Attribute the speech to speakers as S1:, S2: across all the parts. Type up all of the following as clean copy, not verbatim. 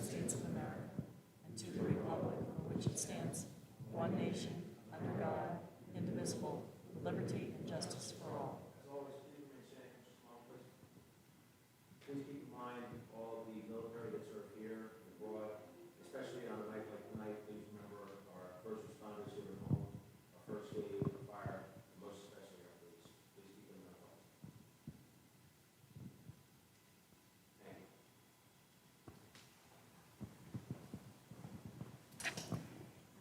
S1: States of America and to the republic for which it stands, one nation, under God, indivisible, with liberty and justice for all.
S2: Please keep in mind all the military that serve here and abroad, especially on a night like tonight. Please remember our first responders here at home, our first aid, our fire, and most especially our police. Please keep them in our thoughts. Thank you.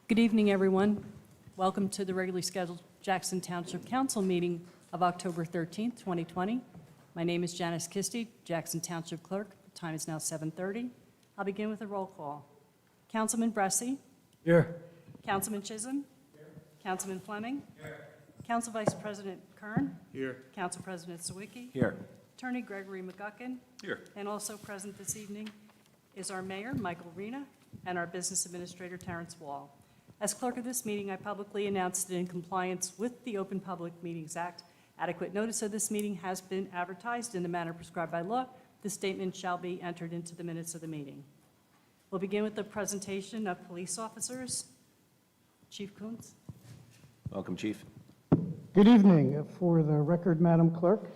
S1: Good evening, everyone. Welcome to the regularly scheduled Jackson Township Council meeting of October 13th, 2020. My name is Janice Kisti, Jackson Township Clerk. The time is now 7:30. I'll begin with a roll call. Councilman Bressi.
S3: Here.
S1: Councilman Chisholm. Here. Councilman Fleming. Here. Council Vice President Kern.
S3: Here.
S1: Council President Sawicki.
S3: Here.
S1: Attorney Gregory McGuckin.
S3: Here.
S1: And also present this evening is our Mayor, Michael Rena, and our Business Administrator, Terrence Wall. As clerk of this meeting, I publicly announced that in compliance with the Open Public Meetings Act, adequate notice of this meeting has been advertised in the manner prescribed by law. This statement shall be entered into the minutes of the meeting. We'll begin with the presentation of police officers. Chief Coons.
S3: Welcome, Chief.
S4: Good evening. For the record, Madam Clerk,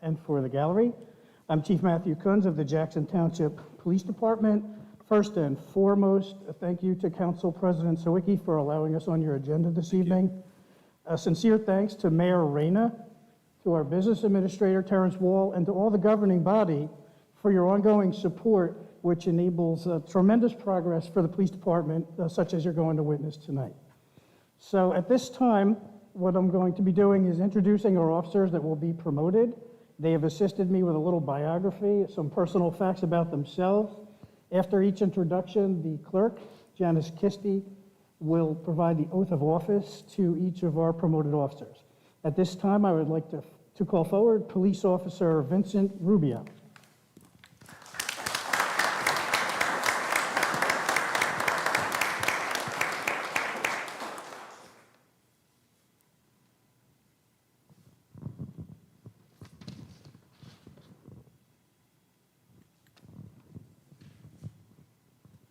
S4: and for the gallery, I'm Chief Matthew Coons of the Jackson Township Police Department. First and foremost, thank you to Council President Sawicki for allowing us on your agenda this evening. A sincere thanks to Mayor Reyna, to our Business Administrator Terrence Wall, and to all the governing body for your ongoing support, which enables tremendous progress for the police department, such as you're going to witness tonight. So at this time, what I'm going to be doing is introducing our officers that will be promoted. They have assisted me with a little biography, some personal facts about themselves. After each introduction, the clerk, Janice Kisti, will provide the oath of office to each of our promoted officers. At this time, I would like to call forward Police Officer Vincent Rubio.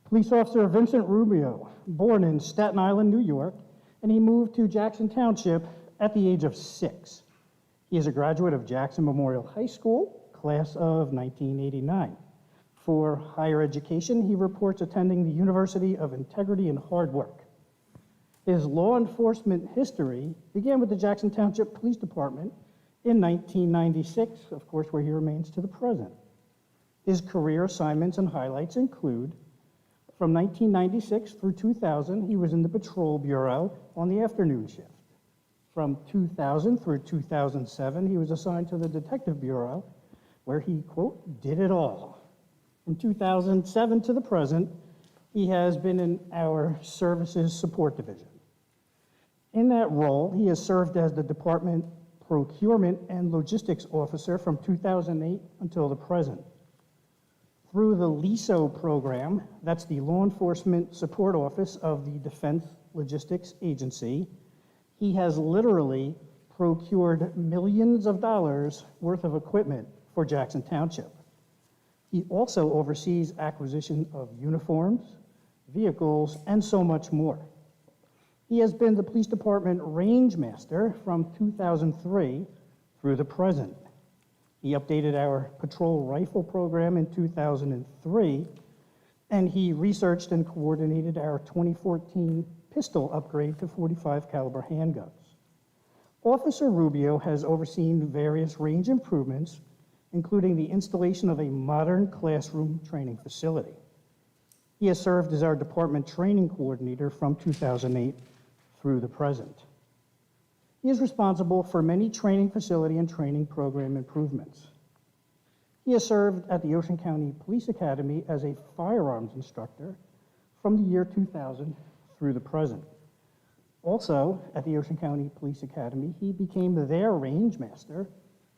S4: Police Officer Vincent Rubio, born in Staten Island, New York, and he moved to Jackson Township at the age of 6. He is a graduate of Jackson Memorial High School, class of 1989. For higher education, he reports attending the University of Integrity and Hard Work. His law enforcement history began with the Jackson Township Police Department in 1996, of course, where he remains to the present. His career assignments and highlights include from 1996 through 2000, he was in the Patrol Bureau on the afternoon shift. From 2000 through 2007, he was assigned to the Detective Bureau, where he, quote, did it all. From 2007 to the present, he has been in our Services Support Division. In that role, he has served as the Department Procurement and Logistics Officer from 2008 until the present. Through the LISO program, that's the Law Enforcement Support Office of the Defense Logistics Agency, he has literally procured millions of dollars worth of equipment for Jackson Township. He also oversees acquisition of uniforms, vehicles, and so much more. He has been the Police Department Range Master from 2003 through the present. He updated our patrol rifle program in 2003, and he researched and coordinated our 2014 pistol upgrade to .45 caliber handguns. Officer Rubio has overseen various range improvements, including the installation of a modern classroom training facility. He has served as our department training coordinator from 2008 through the present. He is responsible for many training facility and training program improvements. He has served at the Ocean County Police Academy as a firearms instructor from the year 2000 through the present. Also, at the Ocean County Police Academy, he became their range master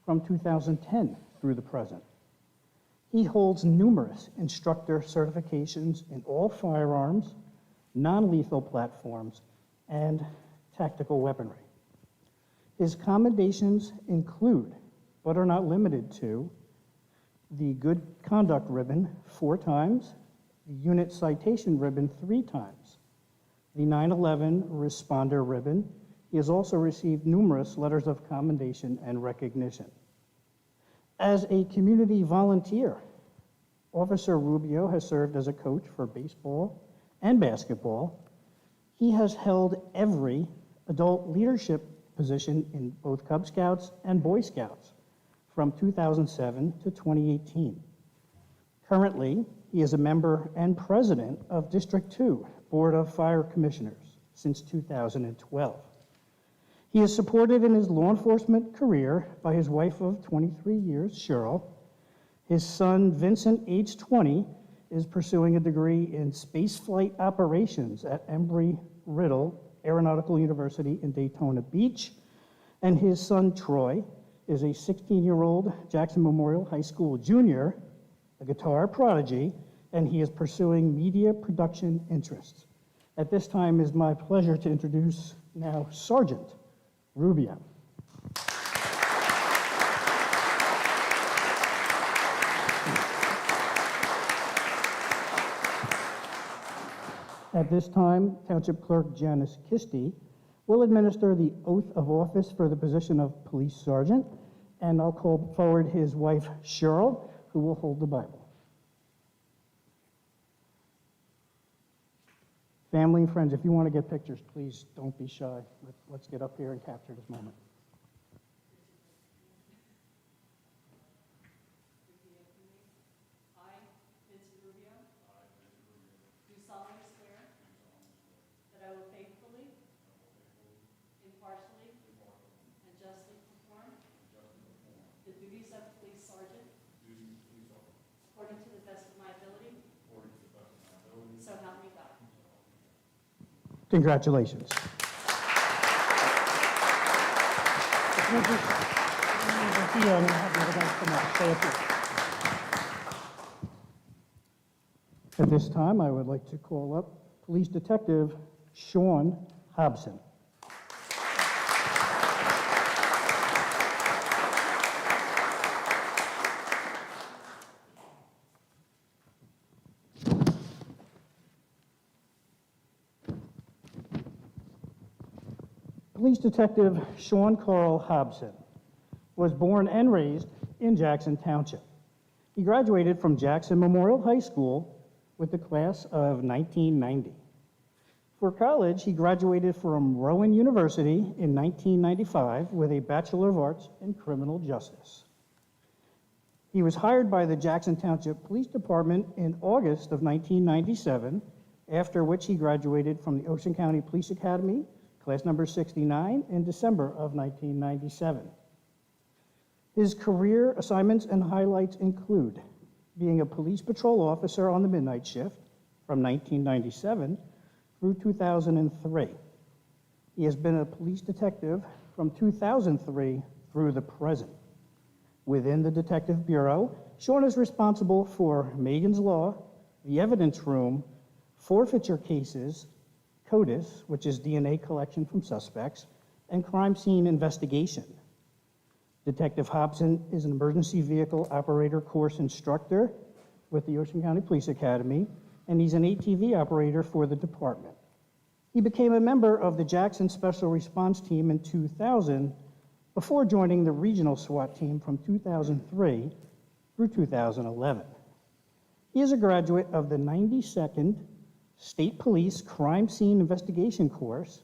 S4: from 2010 through the present. He holds numerous instructor certifications in all firearms, non-lethal platforms, and tactical weaponry. His commendations include, but are not limited to, the Good Conduct Ribbon 4 times, the unit citation ribbon 3 times, the 9/11 responder ribbon. He has also received numerous letters of commendation and recognition. As a community volunteer, Officer Rubio has served as a coach for baseball and basketball. He has held every adult leadership position in both Cub Scouts and Boy Scouts from 2007 to 2018. Currently, he is a member and president of District 2 Board of Fire Commissioners since 2012. He is supported in his law enforcement career by his wife of 23 years, Cheryl. His son, Vincent, age 20, is pursuing a degree in spaceflight operations at Embry-Riddle Aeronautical University in Daytona Beach. And his son, Troy, is a 16-year-old Jackson Memorial High School junior, a guitar prodigy, and he is pursuing media production interests. At this time, it is my pleasure to introduce now Sergeant Rubio. At this time, Township Clerk Janice Kisty will administer the oath of office for the position of Police Sergeant, and I'll call forward his wife, Cheryl, who will hold the Bible. Family and friends, if you want to get pictures, please don't be shy. Let's get up here and capture this moment.
S1: I, Vincent Rubio. Do solemnly swear. That I will faithfully. Impartially. And justly perform. The duties of police sergeant. According to the best of my ability. So help me God.
S4: Congratulations. At this time, I would like to call up Police Detective Sean Hobson. Police Detective Sean Carl Hobson was born and raised in Jackson Township. He graduated from Jackson Memorial High School with the class of 1990. For college, he graduated from Rowan University in 1995 with a Bachelor of Arts in Criminal Justice. He was hired by the Jackson Township Police Department in August of 1997, after which he graduated from the Ocean County Police Academy, class number 69, in December of 1997. His career assignments and highlights include being a police patrol officer on the midnight shift from 1997 through 2003. He has been a police detective from 2003 through the present. Within the Detective Bureau, Sean is responsible for Megan's Law, the evidence room, forfeiture cases, CODIS, which is DNA collection from suspects, and crime scene investigation. Detective Hobson is an emergency vehicle operator course instructor with the Ocean County Police Academy, and he's an ATV operator for the department. He became a member of the Jackson Special Response Team in 2000 before joining the regional SWAT team from 2003 through 2011. He is a graduate of the 92nd State Police Crime Scene Investigation course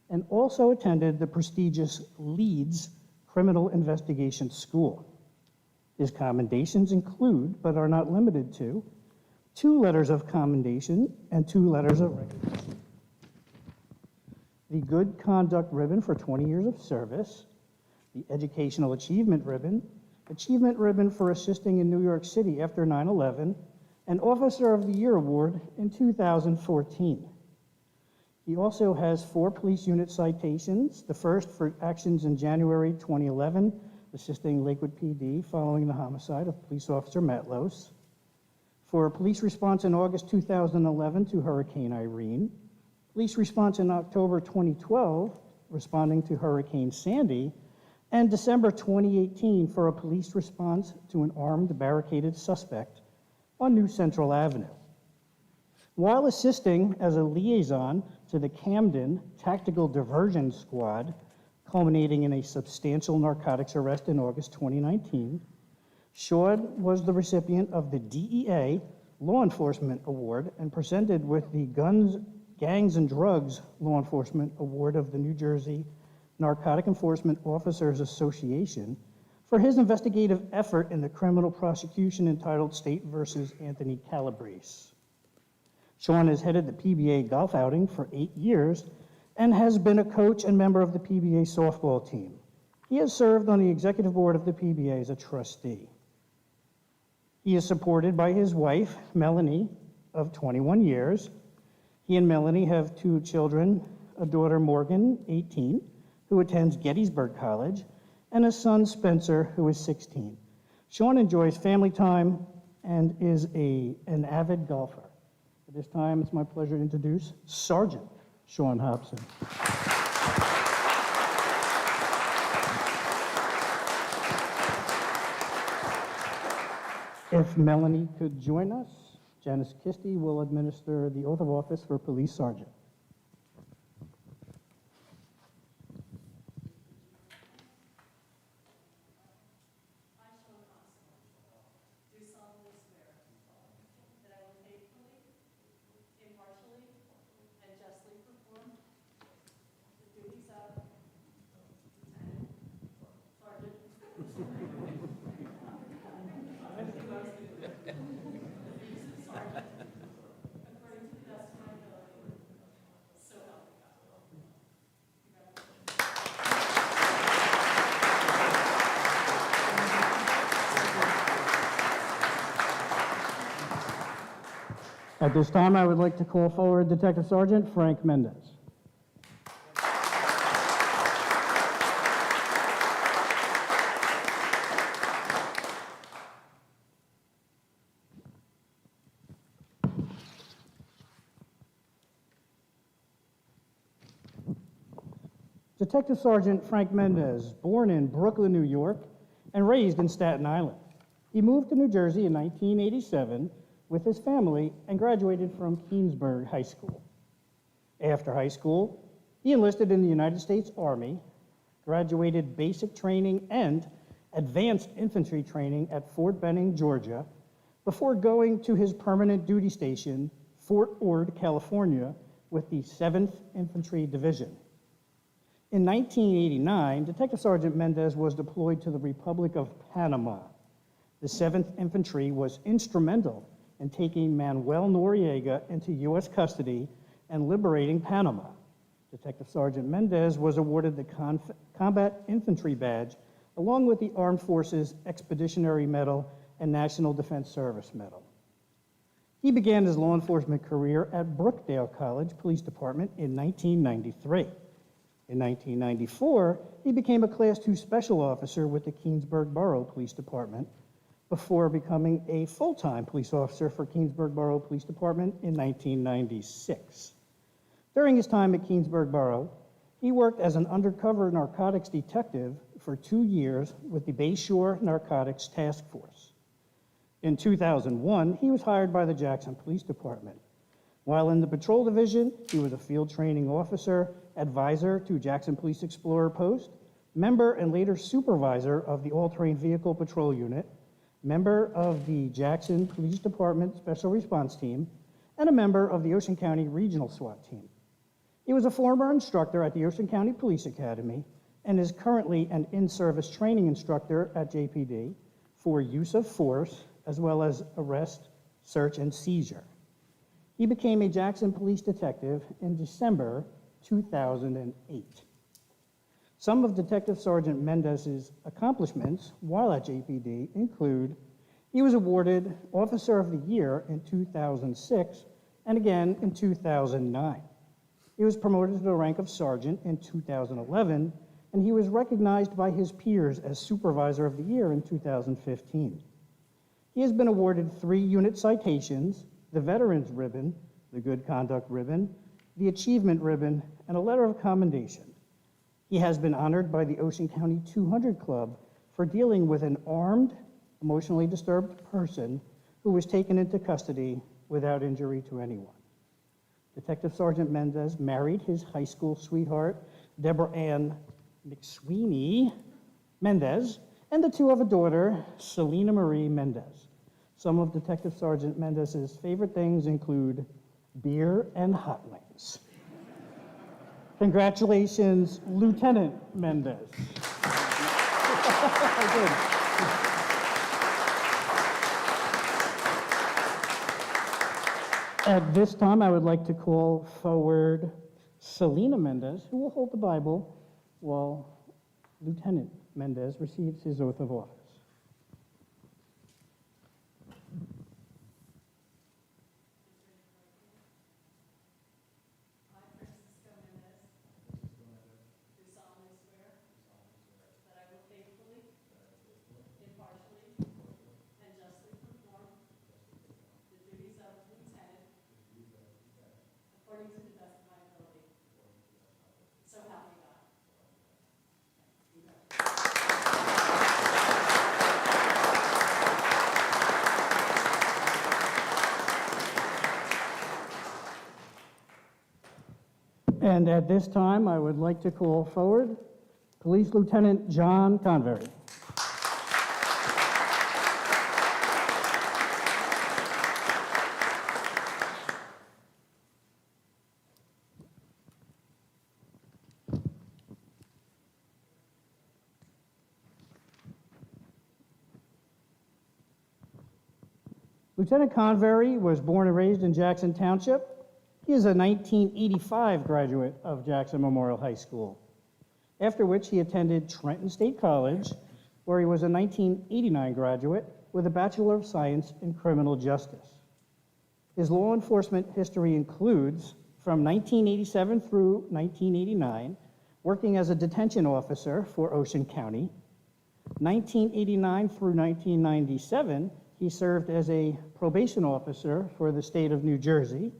S4: and also attended the prestigious Leeds Criminal Investigation School. His commendations include, but are not limited to, 2 letters of commendation and 2 letters of recognition. The Good Conduct Ribbon for 20 years of service, the Educational Achievement Ribbon for assisting in New York City after 9/11, and Officer of the Year Award in 2014. He also has 4 police unit citations, the first for actions in January 2011, assisting Lakewood PD following the homicide of police officer Matlos, for a police response in August 2011 to Hurricane Irene, police response in October 2012 responding to Hurricane Sandy, and December 2018 for a police response to an armed barricaded suspect on New Central Avenue. While assisting as a liaison to the Camden Tactical Diversion Squad, culminating in a substantial narcotics arrest in August 2019, Sean was the recipient of the DEA Law Enforcement Award and presented with the Guns, Gangs, and Drugs Law Enforcement Award of the New Jersey Narcotic Enforcement Officers Association for his investigative effort in the criminal prosecution entitled State versus Anthony Calabrese. Sean has headed the PBA golf outing for 8 years and has been a coach and member of the PBA softball team. He has served on the executive board of the PBA as a trustee. He is supported by his wife, Melanie, of 21 years. He and Melanie have 2 children, a daughter, Morgan, 18, who attends Gettysburg College, and a son, Spencer, who is 16. Sean enjoys family time and is an avid golfer. At this time, it's my pleasure to introduce Sergeant Sean Hobson. If Melanie could join us, Janice Kisty will administer the oath of office for Police Sergeant.
S1: Do solemnly swear that I will faithfully, impartially, and justly perform the duties of Lieutenant Sergeant according to the best of my ability. So help me God.
S4: At this time, I would like to call forward Detective Sergeant Frank Mendez. Detective Sergeant Frank Mendez, born in Brooklyn, New York, and raised in Staten Island. He moved to New Jersey in 1987 with his family and graduated from Keansburg High School. After high school, he enlisted in the United States Army, graduated basic training and advanced infantry training at Fort Benning, Georgia, before going to his permanent duty station, Fort Ord, California, with the 7th Infantry Division. In 1989, Detective Sergeant Mendez was deployed to the Republic of Panama. The 7th Infantry was instrumental in taking Manuel Noriega into U.S. custody and liberating Panama. Detective Sergeant Mendez was awarded the Combat Infantry Badge, along with the Armed Forces Expeditionary Medal and National Defense Service Medal. He began his law enforcement career at Brookdale College Police Department in 1993. In 1994, he became a Class II Special Officer with the Keansburg Borough Police Department before becoming a full-time police officer for Keansburg Borough Police Department in 1996. During his time at Keansburg Borough, he worked as an undercover narcotics detective for 2 years with the Bayshore Narcotics Task Force. In 2001, he was hired by the Jackson Police Department. While in the Patrol Division, he was a field training officer, advisor to Jackson Police Explorer Post, member and later supervisor of the All-Terrain Vehicle Patrol Unit, member of the Jackson Police Department Special Response Team, and a member of the Ocean County Regional SWAT Team. He was a former instructor at the Ocean County Police Academy and is currently an in-service training instructor at JPD for use of force as well as arrest, search, and seizure. He became a Jackson police detective in December 2008. Some of Detective Sergeant Mendez's accomplishments while at JPD include he was awarded Officer of the Year in 2006 and again in 2009. He was promoted to the rank of sergeant in 2011, and he was recognized by his peers as Supervisor of the Year in 2015. He has been awarded 3 unit citations, the Veterans Ribbon, the Good Conduct Ribbon, the Achievement Ribbon, and a letter of commendation. He has been honored by the Ocean County 200 Club for dealing with an armed, emotionally disturbed person who was taken into custody without injury to anyone. Detective Sergeant Mendez married his high school sweetheart, Deborah Ann McSweeney Mendez, and the two have a daughter, Selena Marie Mendez. Some of Detective Sergeant Mendez's favorite things include beer and hot wings. Congratulations, Lieutenant Mendez. Good. At this time, I would like to call forward Selena Mendez, who will hold the Bible while Lieutenant Mendez receives his oath of office.
S1: I, Francisco Mendez, do solemnly swear that I will faithfully, impartially, and justly perform the duties of lieutenant according to the best of my ability. So help me God.
S4: And at this time, I would like to call forward Police Lieutenant John Convery. Lieutenant Convery was born and raised in Jackson Township. He is a 1985 graduate of Jackson Memorial High School, after which he attended Trenton State College, where he was a 1989 graduate with a Bachelor of Science in Criminal Justice. His law enforcement history includes, from 1987 through 1989, working as a detention officer for Ocean County. 1989 through 1997, he served as a probation officer for the state of New Jersey.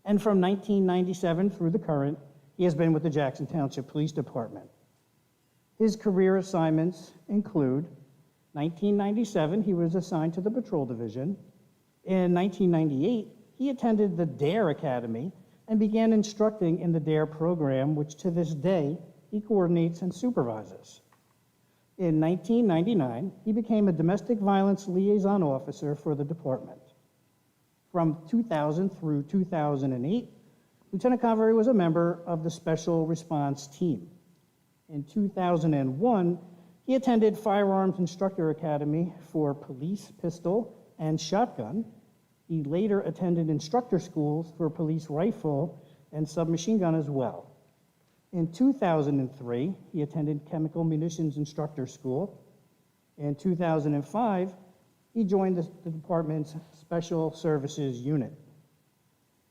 S4: And from 1997 through the current, he has been with the Jackson Township Police Department. His career assignments include 1997, he was assigned to the Patrol Division. In 1998, he attended the DARE Academy and began instructing in the DARE program, which to this day he coordinates and supervises. In 1999, he became a domestic violence liaison officer for the department. From 2000 through 2008, Lieutenant Convery was a member of the Special Response Team. In 2001, he attended Firearms Instructor Academy for police pistol and shotgun. He later attended instructor schools for police rifle and submachine gun as well. In 2003, he attended Chemical Munitions Instructor School. In 2005, he joined the department's Special Services Unit.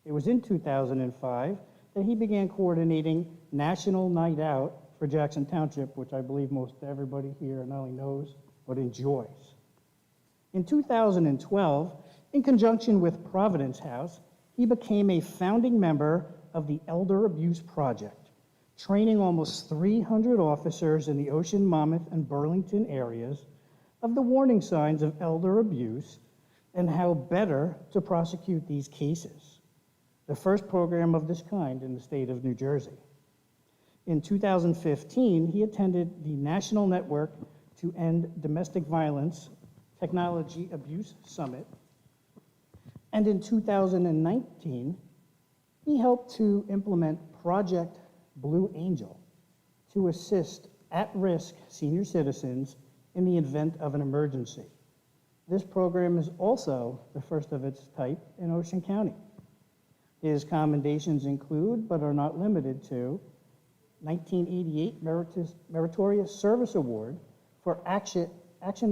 S4: It was in 2005 that he began coordinating National Night Out for Jackson Township, which I believe most everybody here not only knows, but enjoys. In 2012, in conjunction with Providence House, he became a founding member of the Elder Abuse Project, training almost 300 officers in the Ocean, Monmouth, and Burlington areas of the warning signs of elder abuse and how better to prosecute these cases. The first program of this kind in the state of New Jersey. In 2015, he attended the National Network to End Domestic Violence Technology Abuse Summit. And in 2019, he helped to implement Project Blue Angel to assist at-risk senior citizens in the event of an emergency. This program is also the first of its type in Ocean County. His commendations include, but are not limited to, 1988 Meritorious Service Award for action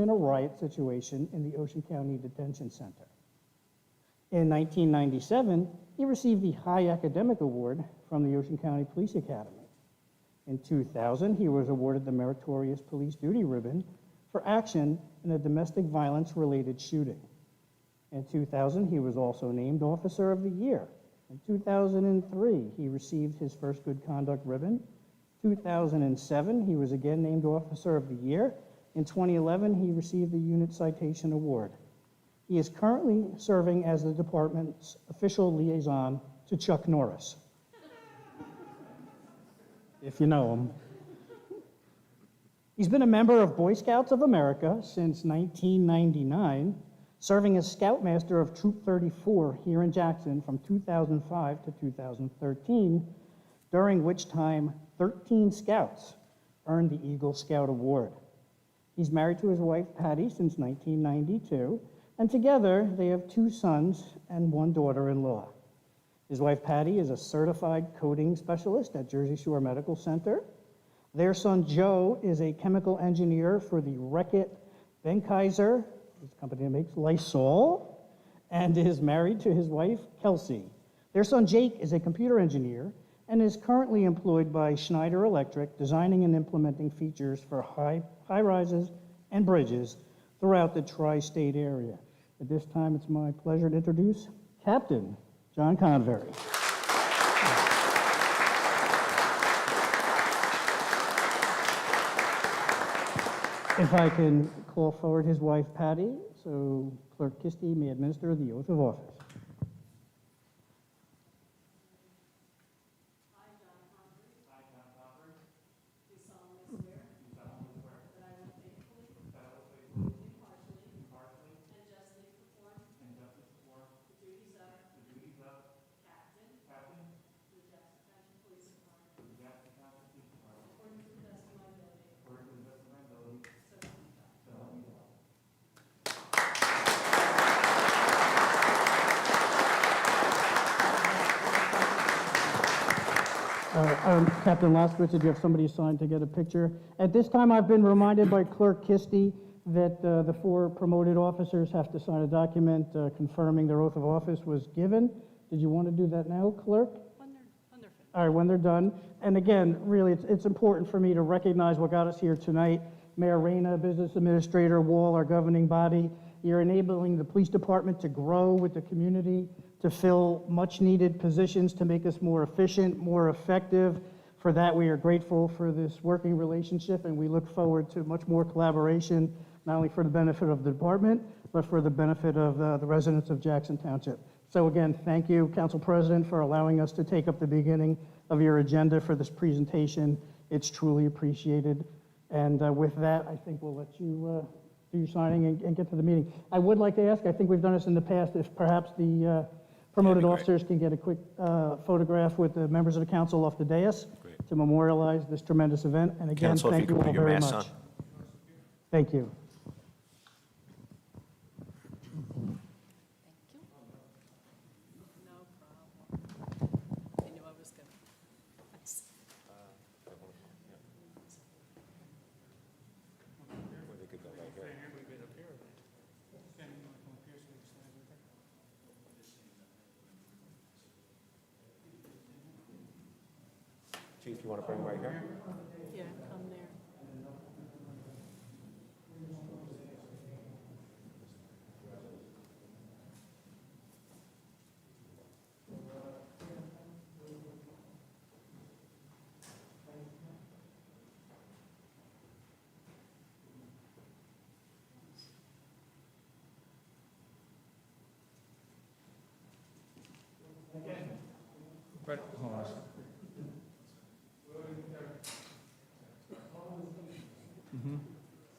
S4: in a riot situation in the Ocean County Detention Center. In 1997, he received the High Academic Award from the Ocean County Police Academy. In 2000, he was awarded the Meritorious Police Duty Ribbon for action in a domestic violence-related shooting. In 2000, he was also named Officer of the Year. In 2003, he received his first Good Conduct Ribbon. 2007, he was again named Officer of the Year. In 2011, he received the Unit Citation Award. He is currently serving as the department's official liaison to Chuck Norris, if you know him. He's been a member of Boy Scouts of America since 1999, serving as Scoutmaster of Troop 34 here in Jackson from 2005 to 2013, during which time 13 Scouts earned the Eagle Scout Award. He's married to his wife, Patty, since 1992, and together they have 2 sons and 1 daughter-in-law. His wife, Patty, is a certified coding specialist at Jersey Shore Medical Center. Their son, Joe, is a chemical engineer for the Reckitt Benckiser, this company that makes Lysol, and is married to his wife, Kelsey. Their son, Jake, is a computer engineer and is currently employed by Schneider Electric, designing and implementing features for high-rises and bridges throughout the tri-state area. At this time, it's my pleasure to introduce Captain John Convery. If I can call forward his wife, Patty, so Clerk Kisty may administer the oath of office. Captain Laskowitz, did you have somebody assigned to get a picture? At this time, I've been reminded by Clerk Kisty that the 4 promoted officers have to sign a document confirming their oath of office was given. Did you want to do that now, Clerk?
S1: When they're finished.
S4: All right, when they're done. And again, really, it's important for me to recognize what got us here tonight. Mayor Reyna, Business Administrator Wall, our governing body, you're enabling the police department to grow with the community, to fill much-needed positions to make us more efficient, more effective. For that, we are grateful for this working relationship, and we look forward to much more collaboration, not only for the benefit of the department, but for the benefit of the residents of Jackson Township. So again, thank you, Council President, for allowing us to take up the beginning of your agenda for this presentation. It's truly appreciated. And with that, I think we'll let you do your signing and get to the meeting. I would like to ask, I think we've done this in the past, if perhaps the promoted officers can get a quick photograph with the members of the council off the dais to memorialize this tremendous event. And again,
S3: Council, if
S4: thank
S3: you
S4: you
S3: could
S4: all
S3: put your
S4: very
S3: masks
S4: much.
S3: on.
S4: Thank you.
S1: No problem. I knew I was going to.
S3: Or they could go right here. Chief, you want to bring right here?
S1: Yeah, come there.
S5: Right, hold on.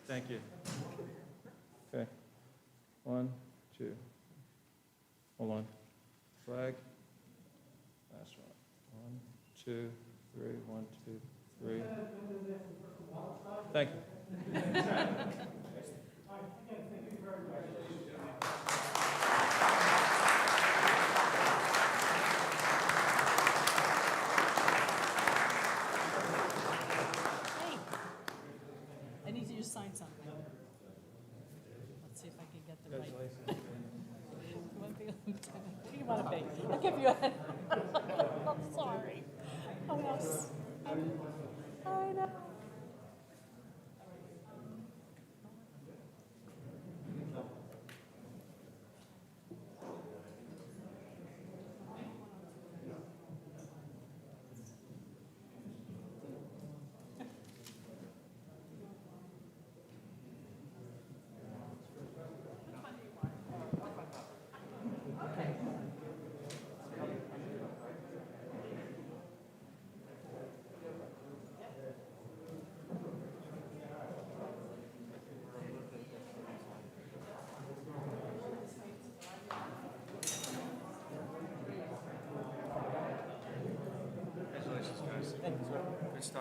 S5: Thank you. Okay. 1, 2. Hold on. Flag. Last one. 1, 2, 3. 1, 2, 3. Thank you.
S1: Hey, I need you to sign something. Let's see if I can get the right. You want to be a lieutenant? What do you want to be? I'll give you a. I'm sorry. Oh, yes. I know.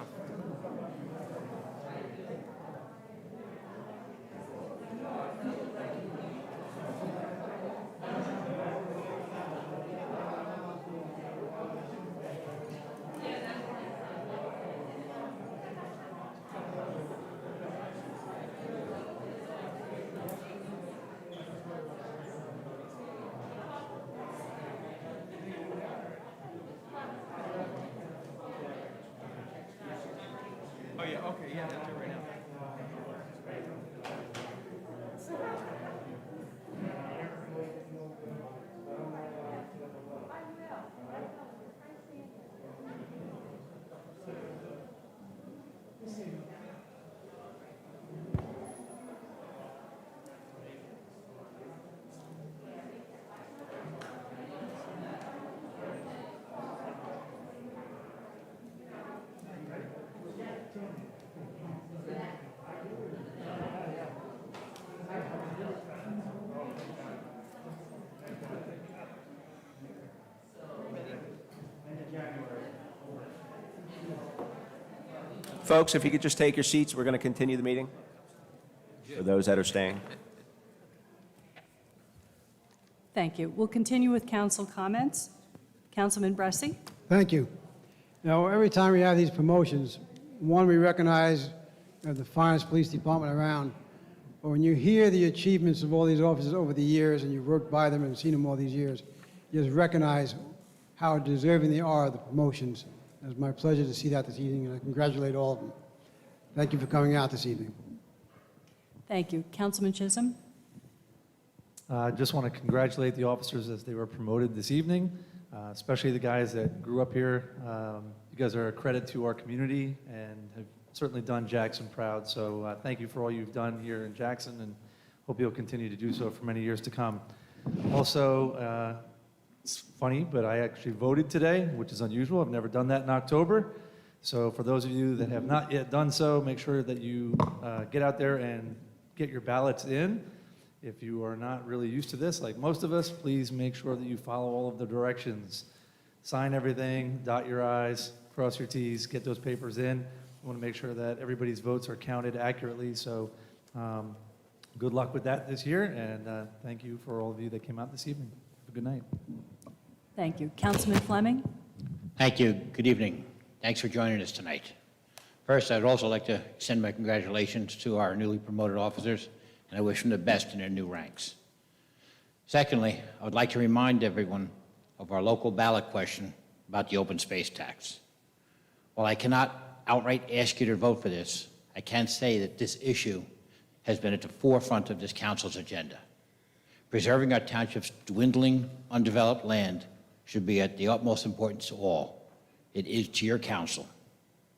S5: enough. Oh, yeah, okay, yeah, that's it right now.
S3: Folks, if you could just take your seats, we're going to continue the meeting. For those that are staying.
S1: Thank you. We'll continue with council comments. Councilman Bressi?
S6: Thank you. Now, every time we have these promotions, one, we recognize the finest police department around. But when you hear the achievements of all these officers over the years, and you've worked by them and seen them all these years, you just recognize how deserving they are of the promotions. It's my pleasure to see that this evening, and I congratulate all of them. Thank you for coming out this evening.
S1: Thank you. Councilman Chisholm?
S7: I just want to congratulate the officers as they were promoted this evening, especially the guys that grew up here. You guys are a credit to our community and have certainly done Jackson proud. So thank you for all you've done here in Jackson, and hope you'll continue to do so for many years to come. Also, it's funny, but I actually voted today, which is unusual. I've never done that in October. So for those of you that have not yet done so, make sure that you get out there and get your ballots in. If you are not really used to this, like most of us, please make sure that you follow all of the directions. Sign everything, dot your I's, cross your T's, get those papers in. We want to make sure that everybody's votes are counted accurately. So good luck with that this year, and thank you for all of you that came out this evening. Have a good night.
S1: Thank you. Councilman Fleming?
S8: Thank you. Good evening. Thanks for joining us tonight. First, I'd also like to extend my congratulations to our newly promoted officers, and I wish them the best in their new ranks. Secondly, I would like to remind everyone of our local ballot question about the open space tax. While I cannot outright ask you to vote for this, I can say that this issue has been at the forefront of this council's agenda. Preserving our township's dwindling, undeveloped land should be at the utmost importance to all. It is to your council.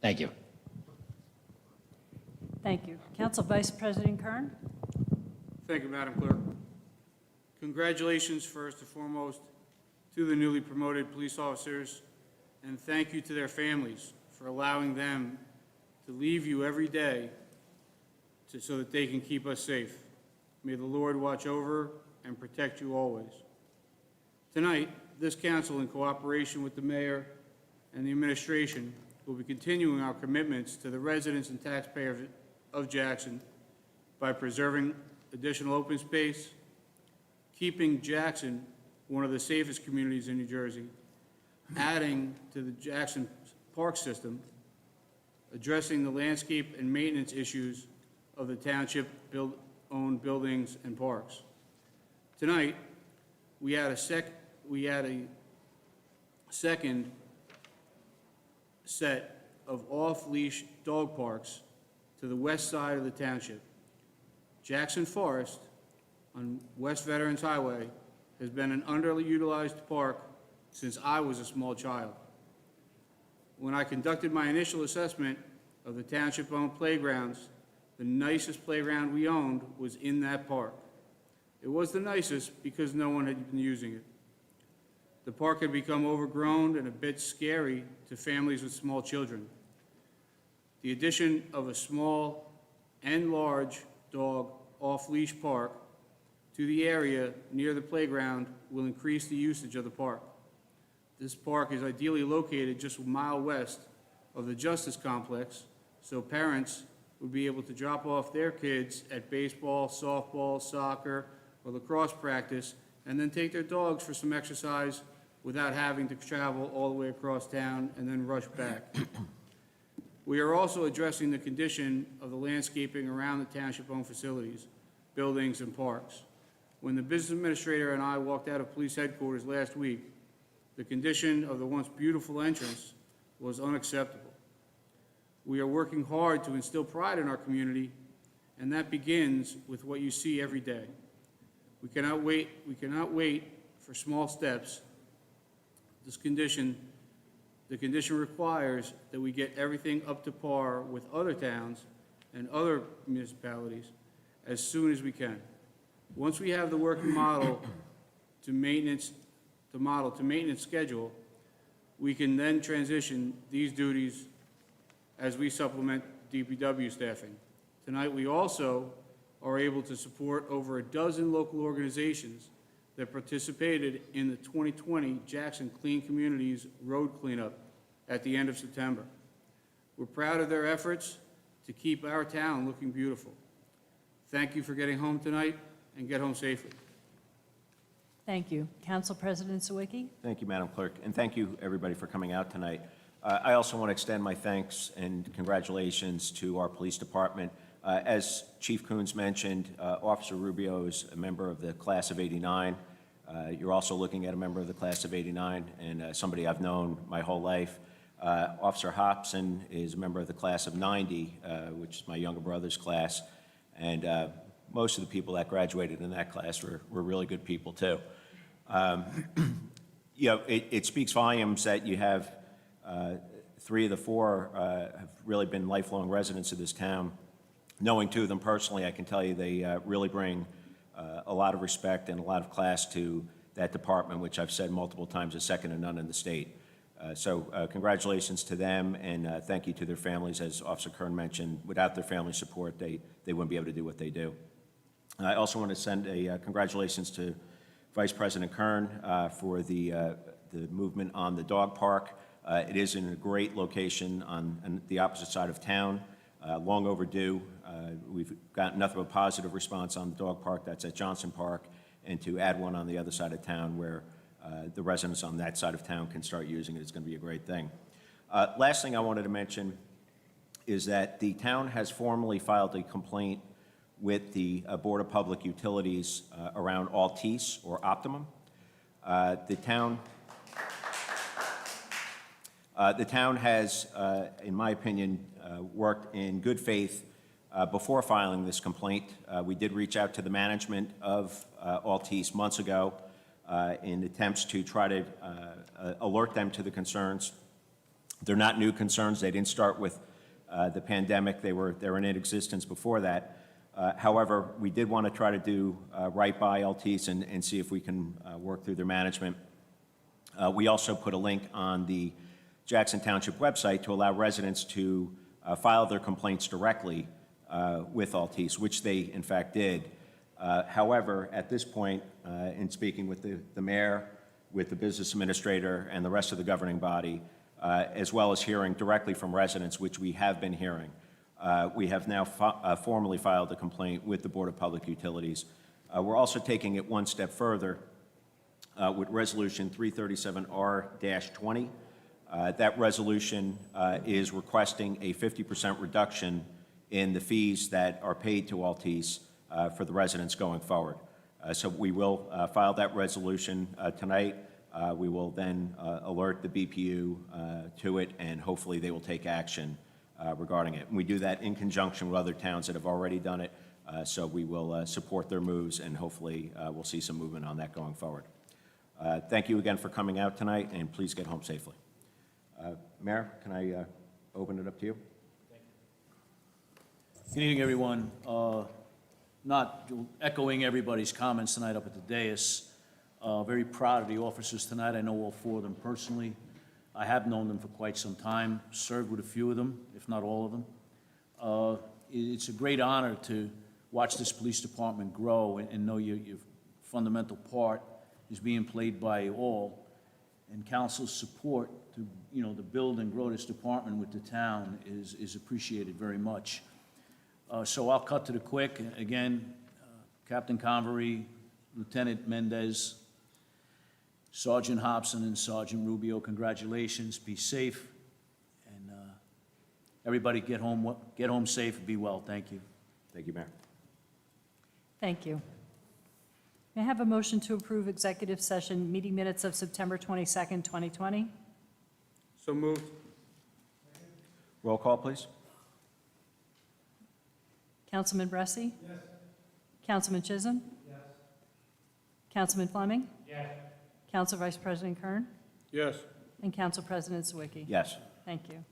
S8: Thank you.
S1: Thank you. Council Vice President Kern?
S9: Thank you, Madam Clerk. Congratulations, first and foremost, to the newly promoted police officers, and thank you to their families for allowing them to leave you every day so that they can keep us safe. May the Lord watch over and protect you always. Tonight, this council, in cooperation with the mayor and the administration, will be continuing our commitments to the residents and taxpayers of Jackson by preserving additional open space, keeping Jackson one of the safest communities in New Jersey, adding to the Jackson park system, addressing the landscape and maintenance issues of the township owned buildings and parks. Tonight, we had a second set of off-leash dog parks to the west side of the township. Jackson Forest on West Veterans Highway has been an underutilized park since I was a small child. When I conducted my initial assessment of the township-owned playgrounds, the nicest playground we owned was in that park. It was the nicest because no one had been using it. The park had become overgrown and a bit scary to families with small children. The addition of a small and large dog off-leash park to the area near the playground will increase the usage of the park. This park is ideally located just a mile west of the Justice Complex, so parents would be able to drop off their kids at baseball, softball, soccer, or lacrosse practice, and then take their dogs for some exercise without having to travel all the way across town and then rush back. We are also addressing the condition of the landscaping around the township-owned facilities, buildings, and parks. When the business administrator and I walked out of police headquarters last week, the condition of the once beautiful entrance was unacceptable. We are working hard to instill pride in our community, and that begins with what you see every day. We cannot wait for small steps. The condition requires that we get everything up to par with other towns and other municipalities as soon as we can. Once we have the working model to maintenance schedule, we can then transition these duties as we supplement DPW staffing. Tonight, we also are able to support over a dozen local organizations that participated in the 2020 Jackson Clean Communities Road Cleanup at the end of September. We're proud of their efforts to keep our town looking beautiful. Thank you for getting home tonight, and get home safely.
S1: Thank you. Council President Sawicki?
S3: Thank you, Madam Clerk, and thank you, everybody, for coming out tonight. I also want to extend my thanks and congratulations to our police department. As Chief Coons mentioned, Officer Rubio is a member of the class of '89. You're also looking at a member of the class of '89 and somebody I've known my whole life. Officer Hobson is a member of the class of '90, which is my younger brother's class, and most of the people that graduated in that class were really good people, too. You know, it speaks volumes that you have 3 of the 4 have really been lifelong residents of this town. Knowing 2 of them personally, I can tell you they really bring a lot of respect and a lot of class to that department, which I've said multiple times is second to none in the state. So congratulations to them, and thank you to their families. As Officer Kern mentioned, without their family support, they wouldn't be able to do what they do. I also want to send a congratulations to Vice President Kern for the movement on the dog park. It is in a great location on the opposite side of town, long overdue. We've got nothing but positive response on the dog park that's at Johnson Park, and to add one on the other side of town where the residents on that side of town can start using it is going to be a great thing. Last thing I wanted to mention is that the town has formally filed a complaint with the Board of Public Utilities around Altice or Optimum. The town has, in my opinion, worked in good faith before filing this complaint. We did reach out to the management of Altice months ago in attempts to try to alert them to the concerns. They're not new concerns. They didn't start with the pandemic. They were in existence before that. However, we did want to try to do right by Altice and see if we can work through their management. We also put a link on the Jackson Township website to allow residents to file their complaints directly with Altice, which they in fact did. However, at this point, in speaking with the mayor, with the business administrator, and the rest of the governing body, as well as hearing directly from residents, which we have been hearing, we have now formally filed a complaint with the Board of Public Utilities. We're also taking it one step further with Resolution 337R-20. That resolution is requesting a 50% reduction in the fees that are paid to Altice for the residents going forward. So we will file that resolution tonight. We will then alert the BPU to it, and hopefully they will take action regarding it. And we do that in conjunction with other towns that have already done it, so we will support their moves, and hopefully we'll see some movement on that going forward. Thank you again for coming out tonight, and please get home safely. Mayor, can I open it up to you?
S10: Good evening, everyone. Not echoing everybody's comments tonight up at the dais. Very proud of the officers tonight. I know all 4 of them personally. I have known them for quite some time, served with a few of them, if not all of them. It's a great honor to watch this police department grow and know your fundamental part is being played by all. and council's support to, to build and grow this department with the town is appreciated very much. So I'll cut to the quick. Again, Captain Convery, Lieutenant Mendez, Sergeant Hobson, and Sergeant Rubio, congratulations. Be safe, and everybody get home safe and be well. Thank you.
S3: Thank you, Mayor.
S1: Thank you. May I have a motion to approve executive session meeting minutes of September 22nd, 2020?
S9: So moved.
S3: Roll call, please.
S1: Councilman Bressi? Yes. Councilman Chisholm? Yes. Councilman Fleming? Yes. Council Vice President Kern?
S9: Yes.
S1: And Council President Sawicki?
S3: Yes.
S1: Thank you.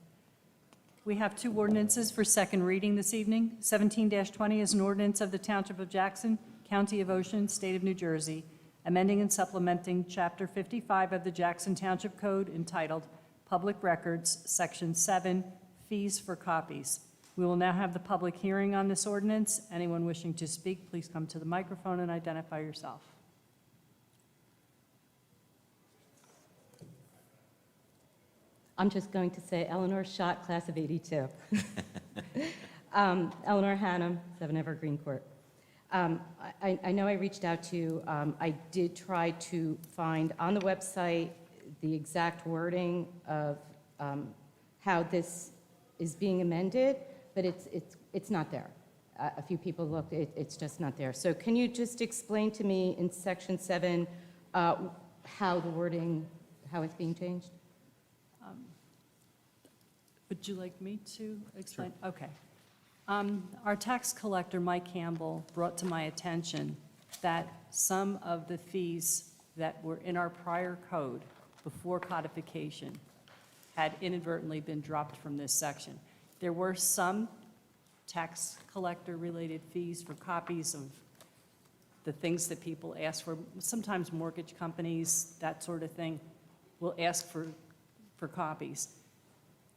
S1: We have two ordinances for second reading this evening. 17-20 is an ordinance of the Township of Jackson, County of Ocean, State of New Jersey, amending and supplementing Chapter 55 of the Jackson Township Code entitled Public Records, Section 7, Fees for Copies. We will now have the public hearing on this ordinance. Anyone wishing to speak, please come to the microphone and identify yourself.
S11: I'm just going to say Eleanor Schott, class of 82. Eleanor Hannum, 7 Evergreen Court. I know I reached out to you. I did try to find on the website the exact wording of how this is being amended, but it's not there. A few people looked, it's just not there. So can you just explain to me in Section 7 how the wording, how it's being changed?
S1: Would you like me to explain? Sure. Okay. Our tax collector, Mike Campbell, brought to my attention that some of the fees that were in our prior code before codification had inadvertently been dropped from this section. There were some tax collector-related fees for copies of the things that people ask for. Sometimes mortgage companies, that sort of thing, will ask for copies.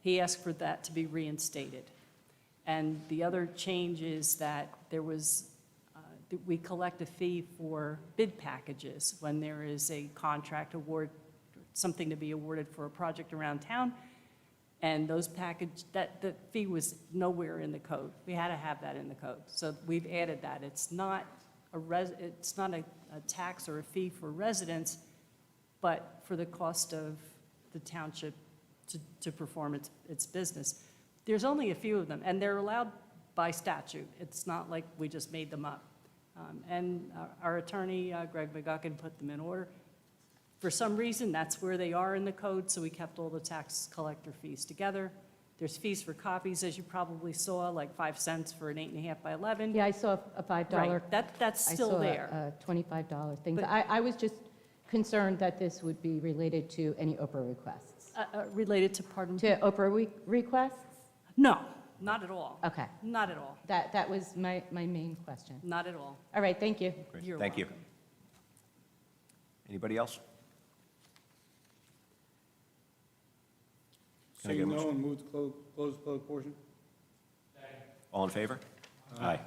S1: He asked for that to be reinstated. And the other change is that there was, we collect a fee for bid packages when there is a contract award, something to be awarded for a project around town, and those the fee was nowhere in the code. We had to have that in the code. So we've added that. It's not a tax or a fee for residents, but for the cost of the township to perform its business. There's only a few of them, and they're allowed by statute. It's not like we just made them up. And our attorney, Greg McGuckin, put them in order. For some reason, that's where they are in the code, so we kept all the tax collector fees together. There's fees for copies, as you probably saw, like 5 cents for an 8.5 by 11.
S11: Yeah, I saw a $5.
S1: Right, that's still there.
S11: I saw a $25 thing.
S1: But-
S11: I was just concerned that this would be related to any Oprah requests.
S1: Related to, pardon?
S11: To Oprah requests?
S1: No, not at all.
S11: Okay.
S1: Not at all.
S11: That was my main question.
S1: Not at all.
S11: All right, thank you.
S3: Great.
S1: You're
S3: Thank you.
S1: welcome.
S3: Anybody else? Can I get a
S9: Seeing no
S3: motion?
S9: one, move to close the public portion.
S3: All in favor? Aye.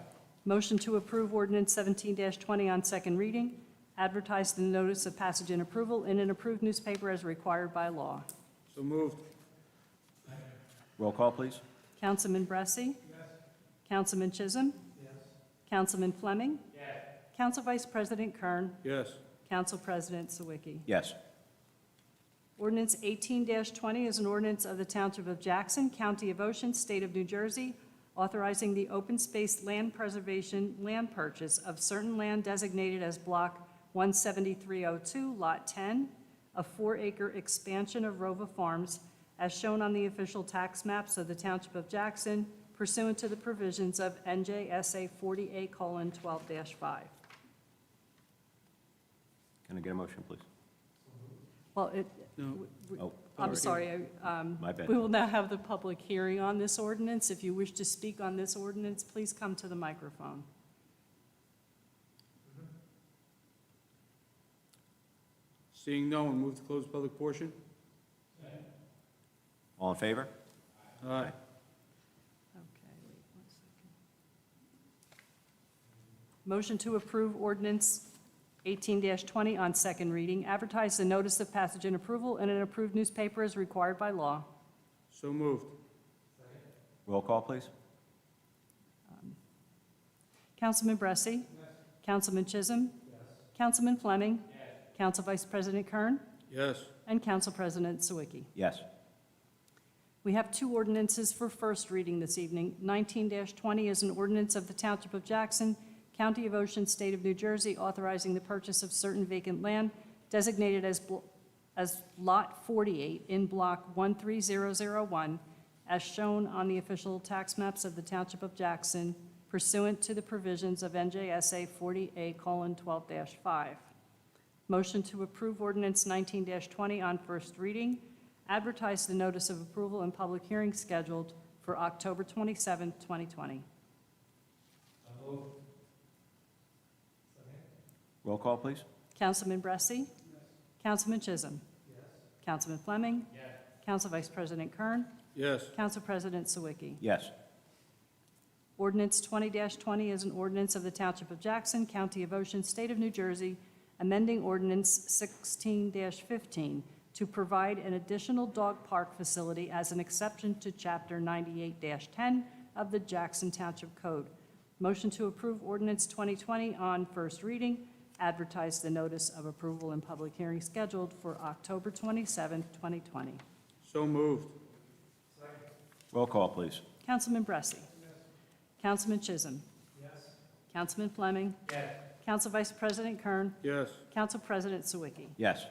S1: Motion to approve ordinance 17-20 on second reading, advertised in the notice of passage and approval in an approved newspaper as required by law.
S9: So moved.
S3: Roll call, please.
S1: Councilman Bressi? Yes. Councilman Chisholm? Yes. Councilman Fleming? Yes. Council Vice President Kern?
S9: Yes.
S1: Council President Sawicki?
S3: Yes.
S1: Ordinance 18-20 is an ordinance of the Township of Jackson, County of Ocean, State of New Jersey, authorizing the open space land preservation land purchase of certain land designated as Block 17302, Lot 10, a 4-acre expansion of Rova Farms, as shown on the official tax maps of the Township of Jackson, pursuant to the provisions of NJSA 40A:12-5.
S3: Can I get a motion, please?
S1: Well,
S9: No.
S3: Oh,
S1: I'm sorry.
S3: My bad.
S1: We will now have the public hearing on this ordinance. If you wish to speak on this ordinance, please come to the microphone.
S9: Seeing no one, move to close the public portion.
S3: All in favor?
S9: Aye.
S1: Okay, wait 1 second. Motion to approve ordinance 18-20 on second reading, advertise the notice of passage and approval in an approved newspaper as required by law.
S9: So moved.
S3: Roll call, please.
S1: Councilman Bressi? Councilman Chisholm? Councilman Fleming? Council Vice President Kern?
S9: Yes.
S1: And Council President Sawicki.
S3: Yes.
S1: We have two ordinances for first reading this evening. 19-20 is an ordinance of the Township of Jackson, County of Ocean, State of New Jersey, authorizing the purchase of certain vacant land designated as Lot 48 in Block 13001, as shown on the official tax maps of the Township of Jackson pursuant to the provisions of NJSA 40A:12-5. Motion to approve ordinance 19-20 on first reading. Advertise the notice of approval and public hearing scheduled for October 27, 2020.
S3: Roll call, please.
S1: Councilman Bressi? Councilman Chisholm? Councilman Fleming? Council Vice President Kern?
S9: Yes.
S1: Council President Sawicki.
S3: Yes.
S1: Ordinance 20-20 is an ordinance of the Township of Jackson, County of Ocean, State of New Jersey, amending ordinance 16-15 to provide an additional dog park facility as an exception to Chapter 98-10 of the Jackson Township Code. Motion to approve ordinance 2020 on first reading. Advertise the notice of approval and public hearing scheduled for October 27, 2020.
S9: So moved.
S3: Roll call, please.
S1: Councilman Bressi? Councilman Chisholm? Councilman Fleming? Council Vice President Kern?
S9: Yes.
S1: Council President Sawicki.
S3: Yes.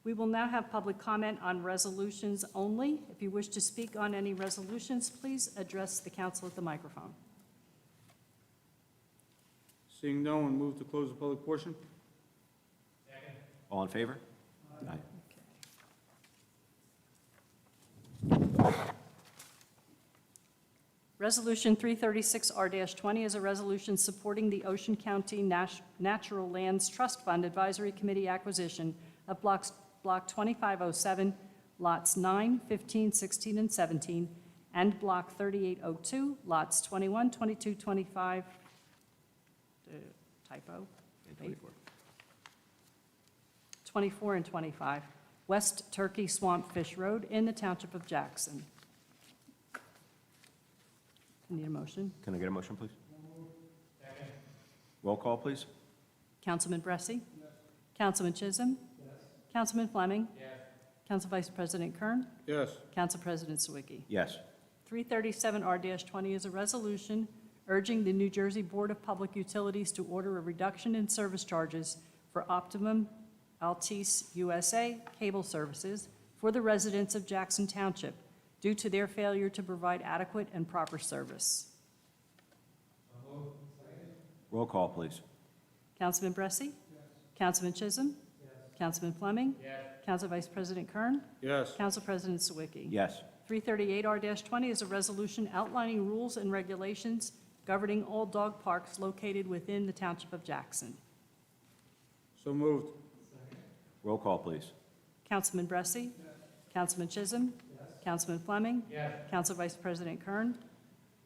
S1: We will now have public comment on resolutions only. If you wish to speak on any resolutions, please address the council at the microphone.
S9: Seeing no one, move to close the public portion.
S3: All in favor? Aye.
S1: Resolution 336R-20 is a resolution supporting the Ocean County Natural Lands Trust Fund Advisory Committee acquisition of Block 2507, lots 9, 15, 16, and 17, and Block 3802, lots 21, 22, 25, typo, 24 and 25, West Turkey Swamp Fish Road in the Township of Jackson. Need a motion?
S3: Can I get a motion, please? Roll call, please.
S1: Councilman Bressi? Councilman Chisholm? Councilman Fleming? Council Vice President Kern?
S9: Yes.
S1: Council President Sawicki.
S3: Yes.
S1: 337R-20 is a resolution urging the New Jersey Board of Public Utilities to order a reduction in service charges for Optimum Altice USA cable services for the residents of Jackson Township due to their failure to provide adequate and proper service.
S3: Roll call, please.
S1: Councilman Bressi? Councilman Chisholm? Councilman Fleming? Council Vice President Kern?
S9: Yes.
S1: Council President Sawicki.
S3: Yes.
S1: 338R-20 is a resolution outlining rules and regulations governing all dog parks located within the Township of Jackson.
S9: So moved.
S3: Roll call, please.
S1: Councilman Bressi? Councilman Chisholm? Councilman Fleming? Council Vice President Kern?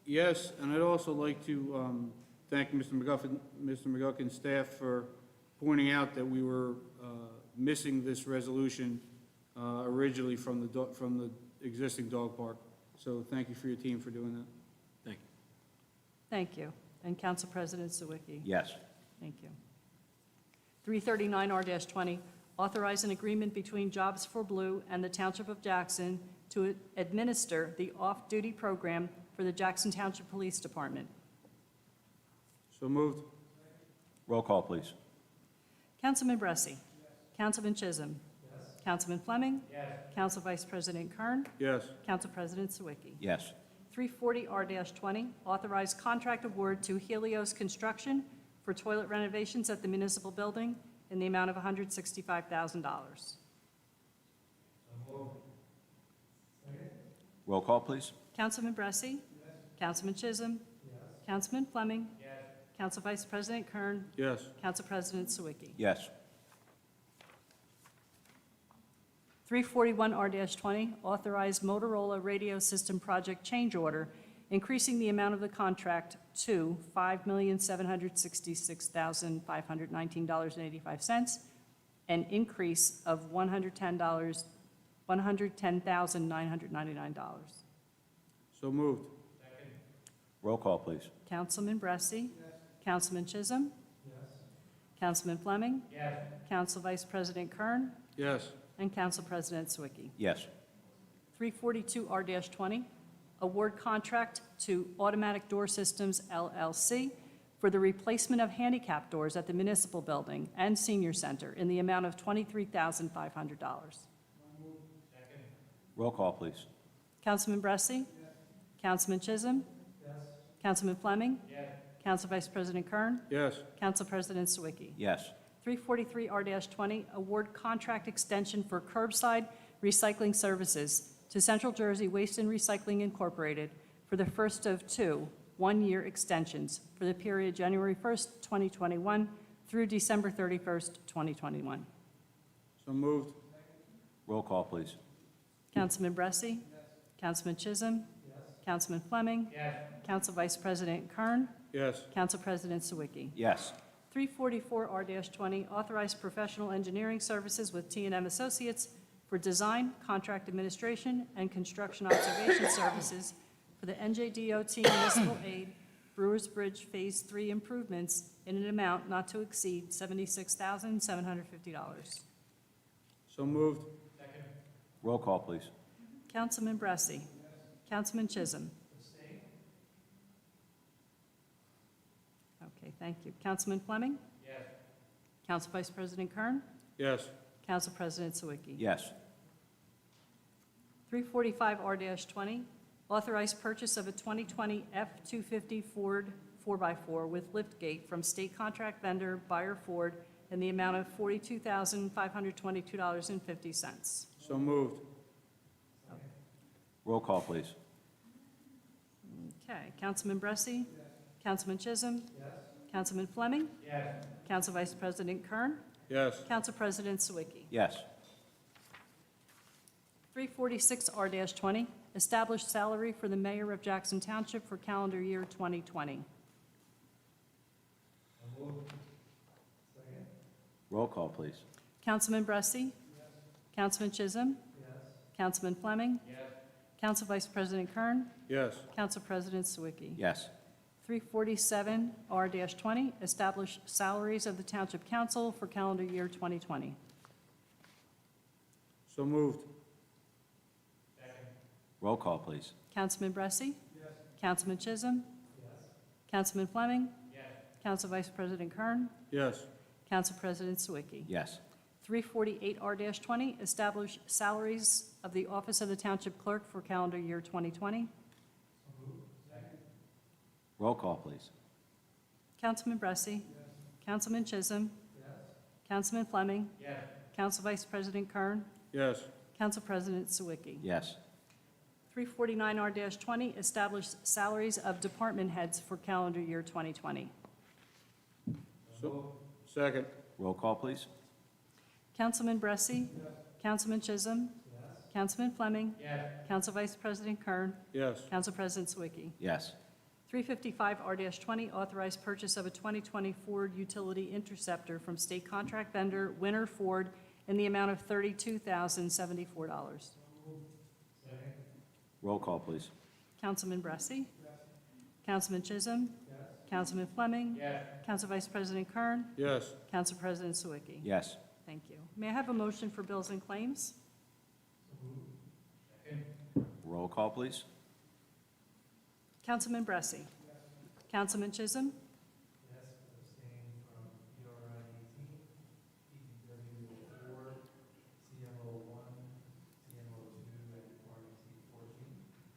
S9: Yes, and I'd also like to thank Mr. McGuckin's staff for pointing out that we were missing this resolution originally from the existing dog park. So thank you for your team for doing that.
S10: Thank you.
S1: Thank you. And Council President Sawicki?
S3: Yes.
S1: Thank you. 339R-20, authorize an agreement between Jobs for Blue and the Township of Jackson to administer the off-duty program for the Jackson Township Police Department.
S9: So moved.
S3: Roll call, please.
S1: Councilman Bressi? Councilman Chisholm? Councilman Fleming? Council Vice President Kern?
S9: Yes.
S1: Council President Sawicki.
S3: Yes.
S1: 340R-20, authorize contract award to Helios Construction for toilet renovations at the municipal building in the amount of $165,000.
S3: Roll call, please.
S1: Councilman Bressi? Councilman Chisholm? Councilman Fleming? Council Vice President Kern?
S9: Yes.
S1: Council President Sawicki.
S3: Yes.
S1: 341R-20, authorize Motorola radio system project change order increasing the amount of the contract to $5,766,519.85, an increase of $110,999.
S9: So moved.
S3: Roll call, please.
S1: Councilman Bressi. Councilman Chisholm. Councilman Fleming. Council Vice President Kern.
S9: Yes.
S1: And Council President Sawicki.
S3: Yes.
S1: 342R-20, award contract to Automatic Door Systems LLC for the replacement of handicap doors at the municipal building and senior center in the amount of $23,500.
S3: Roll call, please.
S1: Councilman Bressi. Councilman Chisholm. Councilman Fleming. Council Vice President Kern.
S9: Yes.
S1: Council President Sawicki.
S3: Yes.
S1: 343R-20, award contract extension for curbside recycling services to Central Jersey Waste and Recycling Incorporated for the first of two one-year extensions for the period January 1st, 2021 through December 31st, 2021.
S9: So moved.
S3: Roll call, please.
S1: Councilman Bressi. Councilman Chisholm. Councilman Fleming. Council Vice President Kern.
S9: Yes.
S1: Council President Sawicki.
S3: Yes.
S1: 344R-20, authorized professional engineering services with T&M Associates for design, contract administration, and construction observation services for the NJDOT Municipal Aid Brewers Bridge Phase 3 improvements in an amount not to exceed $76,750.
S9: So moved.
S3: Roll call, please.
S1: Councilman Bressi. Councilman Chisholm. Okay, thank you. Councilman Fleming? Yes. Council Vice President Kern?
S9: Yes.
S1: Council President Sawicki?
S3: Yes.
S1: 345R-20, authorized purchase of a 2020 F-250 Ford 4x4 with liftgate from state contract vendor Buyer Ford in the amount of $42,522.50.
S9: So moved.
S3: Roll call, please.
S1: Okay, Councilman Bressi? Councilman Chisholm? Councilman Fleming? Council Vice President Kern?
S9: Yes.
S1: Council President Sawicki?
S3: Yes.
S1: 346R-20, established salary for the mayor of Jackson Township for calendar year 2020.
S3: Roll call, please.
S1: Councilman Bressi? Councilman Chisholm? Councilman Fleming? Council Vice President Kern?
S9: Yes.
S1: Council President Sawicki?
S3: Yes.
S1: 347R-20, establish salaries of the Township Council for calendar year 2020.
S9: So moved.
S3: Roll call, please.
S1: Councilman Bressi? Councilman Chisholm? Councilman Fleming? Council Vice President Kern?
S9: Yes.
S1: Council President Sawicki?
S3: Yes.
S1: 348R-20, establish salaries of the Office of the Township Clerk for calendar year 2020.
S3: Roll call, please.
S1: Councilman Bressi? Councilman Chisholm? Councilman Fleming? Council Vice President Kern?
S9: Yes.
S1: Council President Sawicki?
S3: Yes.
S1: 349R-20, establish salaries of department heads for calendar year 2020.
S9: So, second.
S3: Roll call, please.
S1: Councilman Bressi? Councilman Chisholm? Councilman Fleming? Council Vice President Kern?
S9: Yes.
S1: Council President Sawicki?
S3: Yes.
S1: 355R-20, authorized purchase of a 2020 Ford Utility Interceptor from state contract vendor Winter Ford in the amount of $32,074.
S3: Roll call, please.
S1: Councilman Bressi? Councilman Chisholm? Councilman Fleming? Council Vice President Kern?
S9: Yes.
S1: Council President Sawicki?
S3: Yes.
S1: Thank you. May I have a motion for bills and claims?
S3: Roll call, please.
S1: Councilman Bressi? Councilman Chisholm?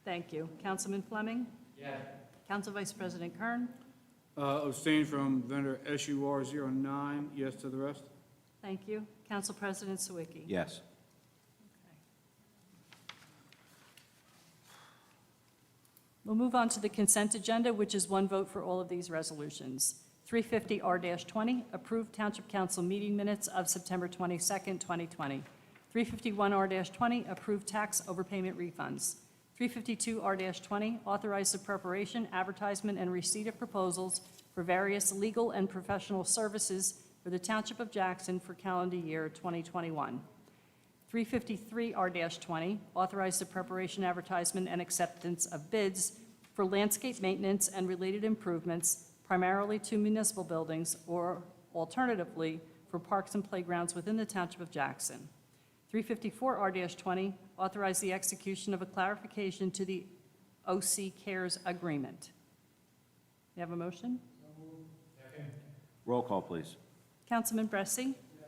S1: Thank you. Councilman Fleming? Council Vice President Kern?
S9: Abstain from vendor SUR 09. Yes to the rest.
S1: Thank you. Council President Sawicki?
S3: Yes.
S1: We'll move on to the consent agenda, which is one vote for all of these resolutions. 350R-20, approved Township Council meeting minutes of September 22nd, 2020. 351R-20, approved tax overpayment refunds. 352R-20, authorize the preparation, advertisement, and receipt of proposals for various legal and professional services for the Township of Jackson for calendar year 2021. 353R-20, authorize the preparation, advertisement, and acceptance of bids for landscape maintenance and related improvements, primarily to municipal buildings, or alternatively, for parks and playgrounds within the Township of Jackson. 354R-20, authorize the execution of a clarification to the OC Cares Agreement. You have a motion?
S3: Roll call, please.
S1: Councilman Bressi? Yes.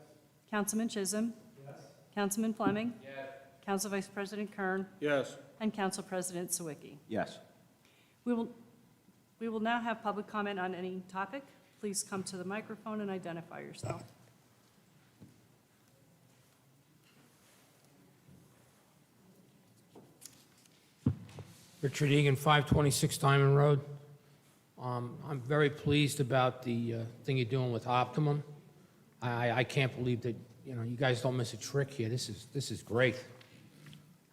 S1: Councilman Chisholm? Yes. Councilman Fleming?
S2: Yes.
S1: Council Vice President Kern?
S9: Yes.
S1: And Council President Sawicki.
S3: Yes.
S1: We will now have public comment on any topic. Please come to the microphone and identify yourself.
S12: Richard Egan, 526 Diamond Road. I'm very pleased about the thing you're doing with Optimum. I can't believe that, you guys don't miss a trick here. This is great.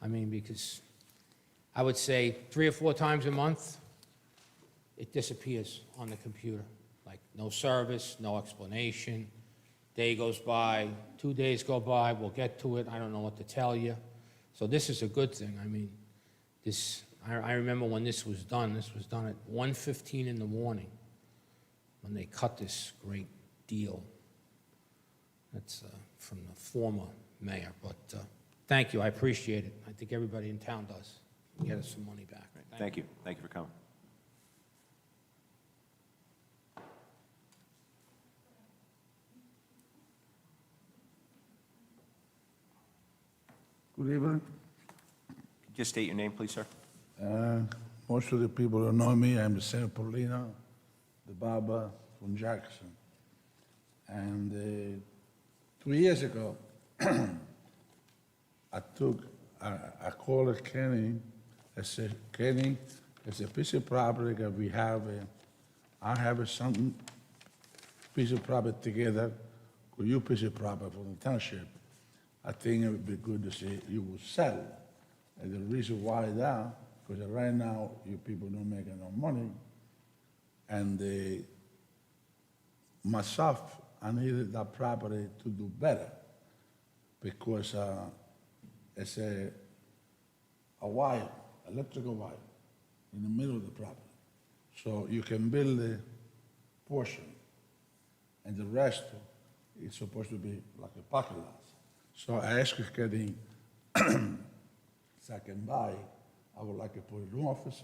S12: I mean, because I would say 3 or 4 times a month, it disappears on the computer. Like, no service, no explanation. Day goes by, 2 days go by, we'll get to it, I don't know what to tell you. So this is a good thing. I mean, I remember when this was done at 1:15 in the morning, when they cut this great deal. That's from the former mayor, but thank you, I appreciate it. I think everybody in town does. Get us some money back.
S3: Thank you. Thank you for coming.
S13: Good evening.
S3: Just state your name, please, sir.
S13: Most of the people who know me, I'm Sam Polino, the barber from Jackson. And 2 years ago, I called Kenny. I said, Kenny, there's a piece of property that we have. I have some piece of property together with your piece of property from the township. I think it would be good to see you will sell. And the reason why that, because right now you people don't make no money. And myself, I needed that property to do better because it's a wire, electrical wire, in the middle of the property. So you can build a portion, and the rest is supposed to be like a parking lot. So I asked Kenny, so I can buy, I would like to put an office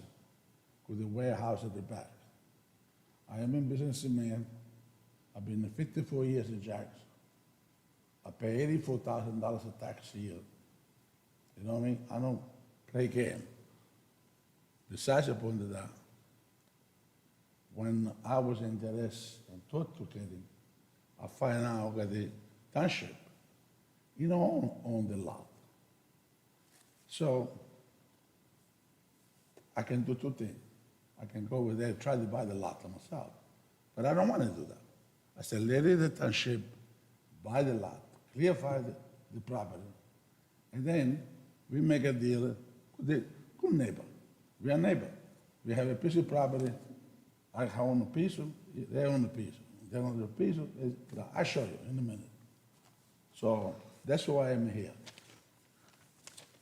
S13: with a warehouse at the back. I am a businessman. I've been 54 years in Jackson. I pay $84,000 a tax a year. You know what I mean? I don't play game. Besides upon that, when I was interested and talked to Kenny, I find out that the township, own the lot. So I can do 2 things. I can go over there and try to buy the lot myself. But I don't want to do that. I said, let the township buy the lot, clarify the property, and then we make a deal with the good neighbor. We are neighbor. We have a piece of property. I own a piece, they own a piece. They own a piece. I'll show you in a minute. So that's why I'm here.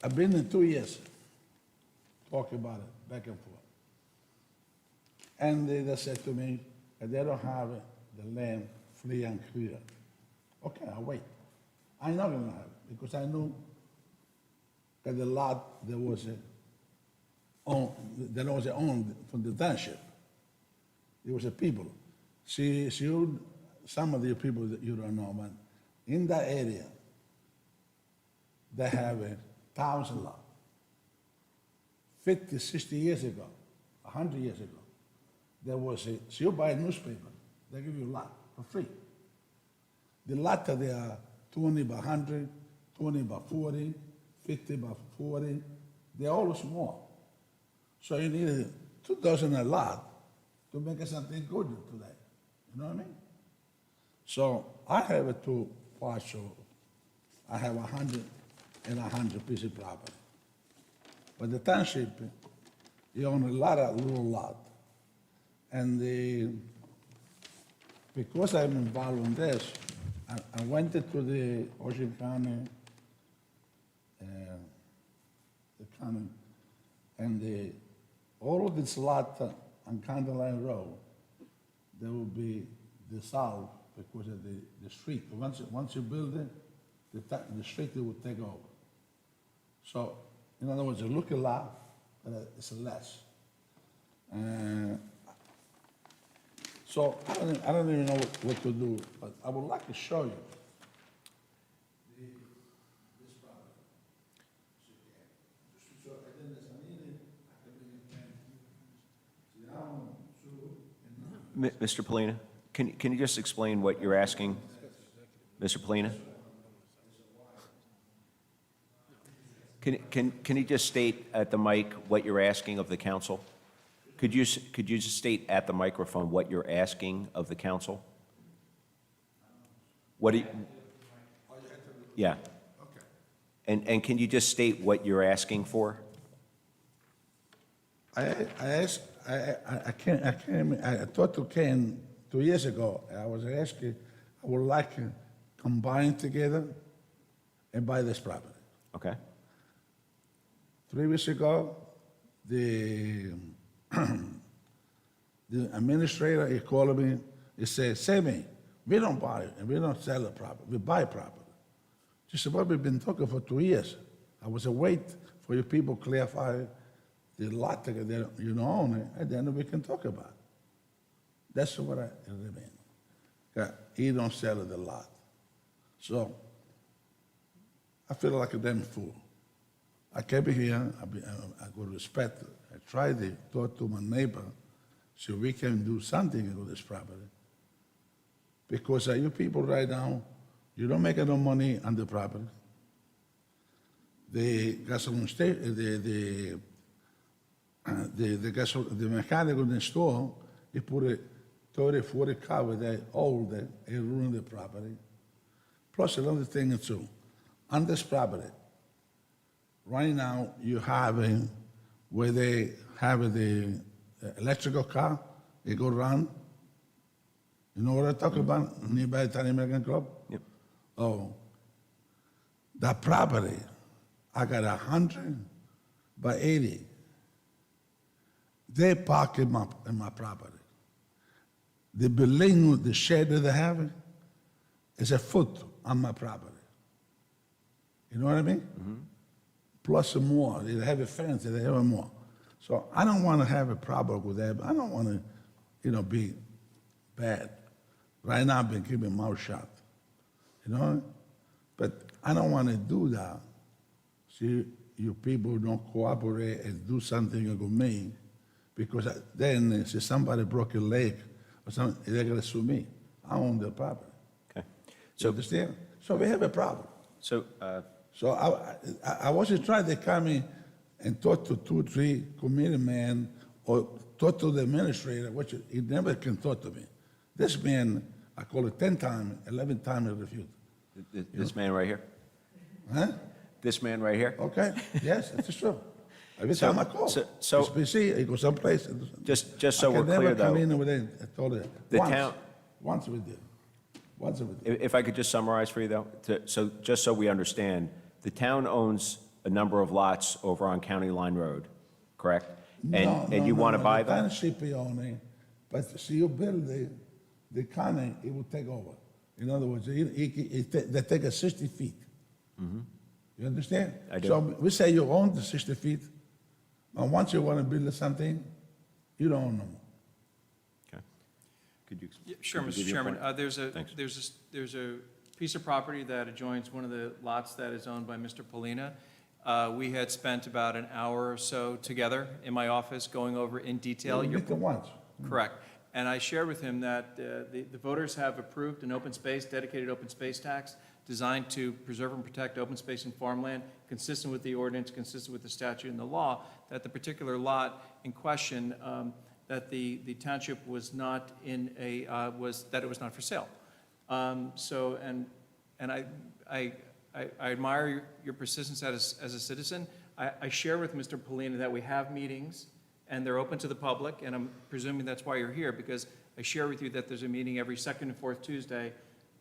S13: I've been in 2 years talking about it, back and forth. And they said to me that they don't have the land free and clear. Okay, I'll wait. I'm not gonna have it because I knew that the lot that was owned from the township. It was a people. Some of the people that you don't know, but in that area, they have 1,000 lots. 50, 60 years ago, 100 years ago, there was so you buy a newspaper, they give you a lot for free. The lot that they are 20 by 100, 20 by 40, 50 by 40, they're all small. So you need 2,000 a lot to make something good today. You know what I mean? So I have 2 parcels. I have 100 and 100 pieces of property. But the township, he own a lot of little lot. And because I'm involved in this, I went to the Ocean County, the county, and all of this lot on County Line Road, they will be dissolved because of the street. Once you build it, the street will take over. So, in other words, it look a lot, but it's less. So I don't even know what to do, but I would like to show you this property.
S3: Mr. Polina, can you just explain what you're asking? Mr. Polina? Can you just state at the mic what you're asking of the council? Could you just state at the microphone what you're asking of the council? What do you? Yeah. And can you just state what you're asking for?
S13: I talked to Ken 2 years ago. I was asking, I would like to combine together and buy this property.
S3: Okay.
S13: 3 weeks ago, the administrator, he called me, he said, Sammy, we don't buy it and we don't sell the property, we buy property. She said, well, we've been talking for 2 years. I was wait for you people to clarify the lot that you don't own it, and then we can talk about it. That's what I mean. He don't sell the lot. So I feel like a damn fool. I came here, I got respect. I tried to talk to my neighbor so we can do something with this property. Because you people right now, you don't make no money on the property. The gasoline station, the mechanic in the store, he put a 30, 40 car with that old, that he ruined the property. Plus another thing too, on this property, right now you have where they have the electrical car, they go around. You know what I'm talking about? Nearby Italian American Club?
S3: Yep.
S13: Oh, that property, I got 100 by 80. They park in my property. The building, the shed that they have, is a foot on my property. You know what I mean? Mm-hmm. Plus some more. They have a fence, they have more. So I don't want to have a problem with that. I don't want to, be bad. Right now, I've been keeping my mouth shut. But I don't want to do that. See, you people don't cooperate and do something with me, because then if somebody broke a leg or something, they're going to sue me. I own the property.
S3: Okay.
S13: So, you understand? So we have a problem.
S3: So,
S13: So I wasn't trying to come in and talk to 2 or 3 committee men or talk to the administrator, which he never can talk to me. This man, I call it 10 times, 11 times he refused.
S3: this man right here?
S13: Huh?
S3: This man right here?
S13: Okay, yes, that's true. Every time I call,
S3: so-
S13: it's busy, I go someplace.
S3: Just so we're clear,
S13: I can never come
S3: though,
S13: in with it. I told her,
S3: the
S13: once,
S3: town-
S13: once we did. Once we did.
S3: If I could just summarize for you, though, so just so we understand, the town owns a number of lots over on County Line Road, correct? And you want to buy
S13: The
S3: them?
S13: township own it, but see, you build the county, it will take over. In other words, they take a 60 feet. You understand?
S3: I do.
S13: So we say you own the 60 feet, and once you want to build something, you don't own no more.
S3: Okay. Could you?
S5: Yeah, sure,
S3: could you
S5: Mr.
S3: give your
S5: Chairman.
S3: point?
S5: There's a piece of property that adjoins one of the lots that is owned by Mr. Polina. We had spent about an hour or so together in my office going over in detail.
S13: You meet them once.
S5: Correct. And I shared with him that the voters have approved an open space, dedicated open space tax designed to preserve and protect open space and farmland, consistent with the ordinance, consistent with the statute and the law, that the particular lot in question, that the township was not in that it was not for sale. I I admire your persistence as a citizen. I share with Mr. Polina that we have meetings, and they're open to the public, and I'm presuming that's why you're here, because I share with you that there's a meeting every second and fourth Tuesday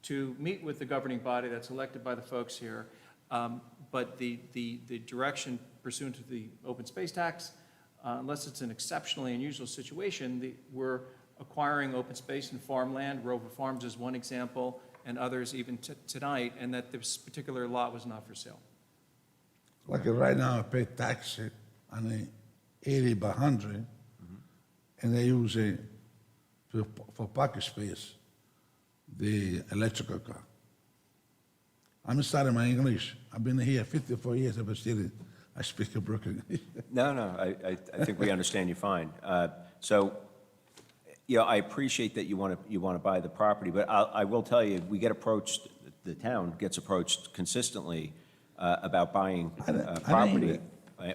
S5: to meet with the governing body that's elected by the folks here. But the direction pursuant to the open space tax, unless it's an exceptionally unusual situation, we're acquiring open space and farmland. Rover Farms is one example, and others even tonight, and that this particular lot was not for sale.
S13: Like right now, I pay tax on the 80 by 100, and they use it for parking space, the electrical car. I'm starting my English. I've been here 54 years, but still I speak a broken English.
S3: No, I think we understand you fine. So, yeah, I appreciate that you want to buy the property, but I will tell you, we get approached, the town gets approached consistently about buying property,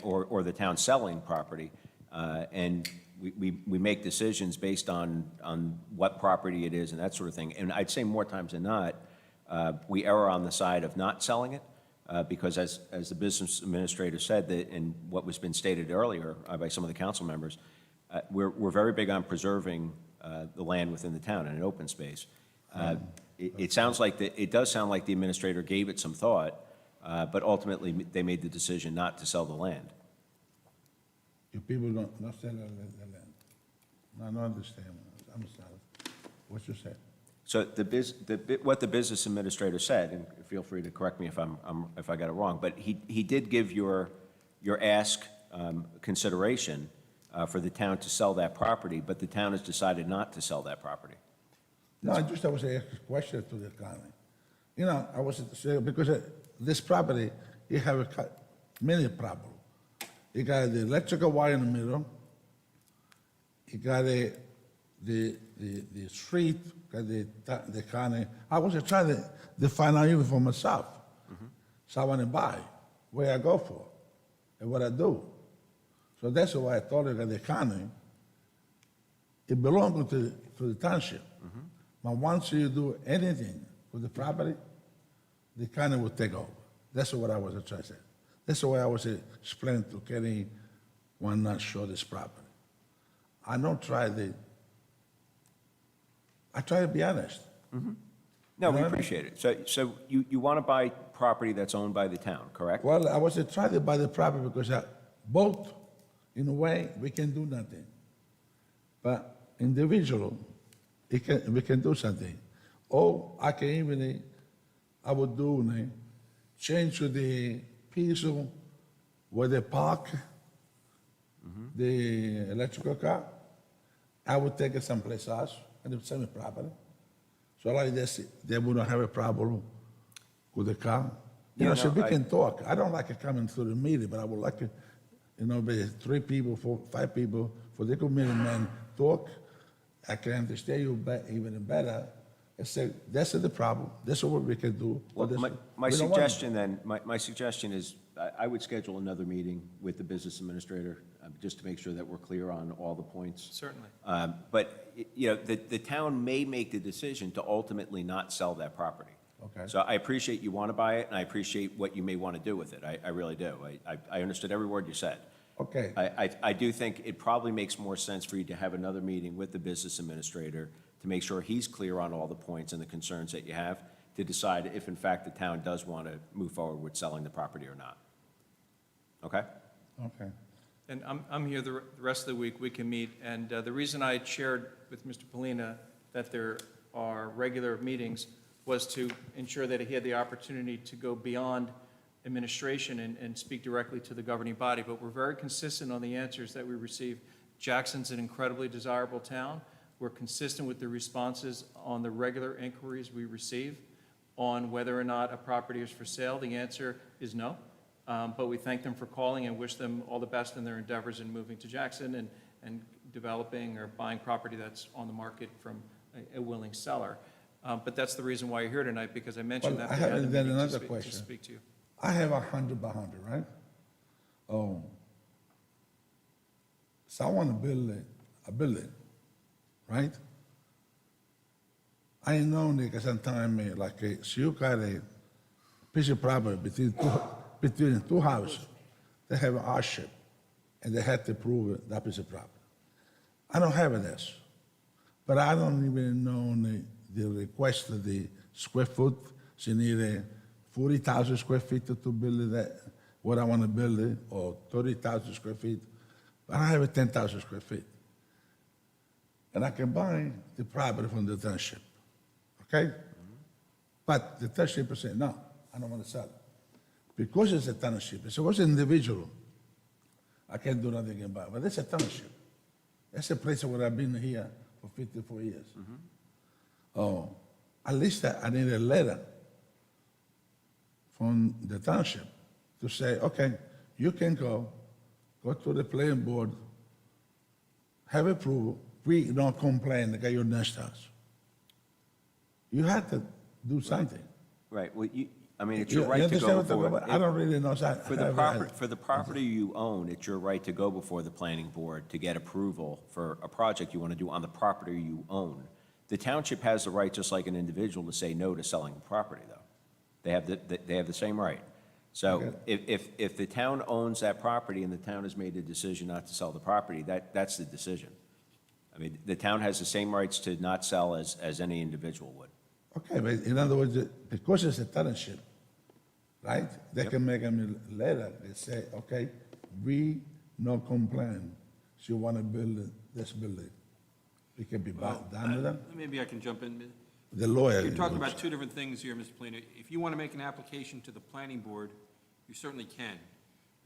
S3: or the town selling property, and we make decisions based on what property it is and that sort of thing. And I'd say more times than not, we err on the side of not selling it, because as the business administrator said, that, and what was been stated earlier by some of the council members, we're very big on preserving the land within the town in an open space. It does sound like the administrator gave it some thought, but ultimately they made the decision not to sell the land.
S13: You people not sell the land. No, I don't understand. I'm sorry. What you said?
S3: So what the business administrator said, and feel free to correct me if I got it wrong, but he did give your ask consideration for the town to sell that property, but the town has decided not to sell that property.
S13: No, I was asking a question to the county. You know, I was saying, because this property, you have many problems. You got the electrical wire in the middle. You got the street, got the county. I was trying to find out even for myself. So I want to buy where I go for and what I do. So that's why I told you that the county, it belongs to the township. But once you do anything with the property, the county will take over. That's what I was trying to say. That's why I was explaining to Kenny why not show this property. I try to be honest.
S3: No, we appreciate it. So you want to buy property that's owned by the town, correct?
S13: Well, I was trying to buy the property because both, in a way, we can do nothing. But individual, we can do something. Or I can even, I would do, change to the piece where they park the electrical car. I would take it someplace else and the same property. So like this, they wouldn't have a problem with the car. So we can talk. I don't like it coming through the meeting, but I would like it, be 3 people, 4, 5 people, for the committee men talk. I can understand you even better. I say, that's the problem. That's what we can do.
S3: Well, my suggestion then, my suggestion is, I would schedule another meeting with the business administrator, just to make sure that we're clear on all the points.
S5: Certainly.
S3: But, the town may make the decision to ultimately not sell that property.
S13: Okay.
S3: So I appreciate you want to buy it, and I appreciate what you may want to do with it. I really do. I understood every word you said.
S13: Okay.
S3: I do think it probably makes more sense for you to have another meeting with the business administrator to make sure he's clear on all the points and the concerns that you have, to decide if in fact the town does want to move forward with selling the property or not. Okay?
S13: Okay.
S5: And I'm here the rest of the week. We can meet. And the reason I shared with Mr. Polina that there are regular meetings was to ensure that he had the opportunity to go beyond administration and speak directly to the governing body. But we're very consistent on the answers that we receive. Jackson's an incredibly desirable town. We're consistent with the responses on the regular inquiries we receive on whether or not a property is for sale. The answer is no. But we thank them for calling and wish them all the best in their endeavors in moving to Jackson and developing or buying property that's on the market from a willing seller. But that's the reason why you're here tonight, because I mentioned
S13: Well,
S5: that.
S13: I
S5: they had
S13: have
S5: the
S13: then
S5: meeting
S13: another
S5: to
S13: question.
S5: speak to you.
S13: I have 100 by 100, right? Oh. So I want to build a building, right? I know, Nick, sometimes, so you got piece of property between two houses. They have a hardship, and they had to prove that piece of property. I don't have this, but I don't even know the request of the square foot. She need 40,000 square feet to build that, what I want to build it, or 30,000 square feet. But I have 10,000 square feet. And I can buy the property from the township, okay? But the township said, no, I don't want to sell it. Because it's a township, if it was an individual, I can't do nothing about it. But it's a township. That's a place where I've been here for 54 years. Oh, at least I need a letter from the township to say, okay, you can go to the planning board, have approval, we don't complain, get your next house. You have to do something.
S3: Right, well, I mean, it's
S13: You
S3: your right to
S13: understand
S3: go
S13: what I'm talking
S3: before.
S13: about? I don't really know.
S3: For the property you own, it's your right to go before the planning board to get approval for a project you want to do on the property you own. The township has the right, just like an individual, to say no to selling the property, though. They have the same right. So if the town owns that property and the town has made a decision not to sell the property, that's the decision. I mean, the town has the same rights to not sell as any individual would.
S13: Okay, but in other words, because it's a township, right? They can make a letter, they say, okay, we no complain, so you want to build this building. It can be done with them.
S14: Maybe I can jump in.
S13: The lawyer.
S14: You're talking about two different things here, Mr. Polino. If you want to make an application to the planning board, you certainly can.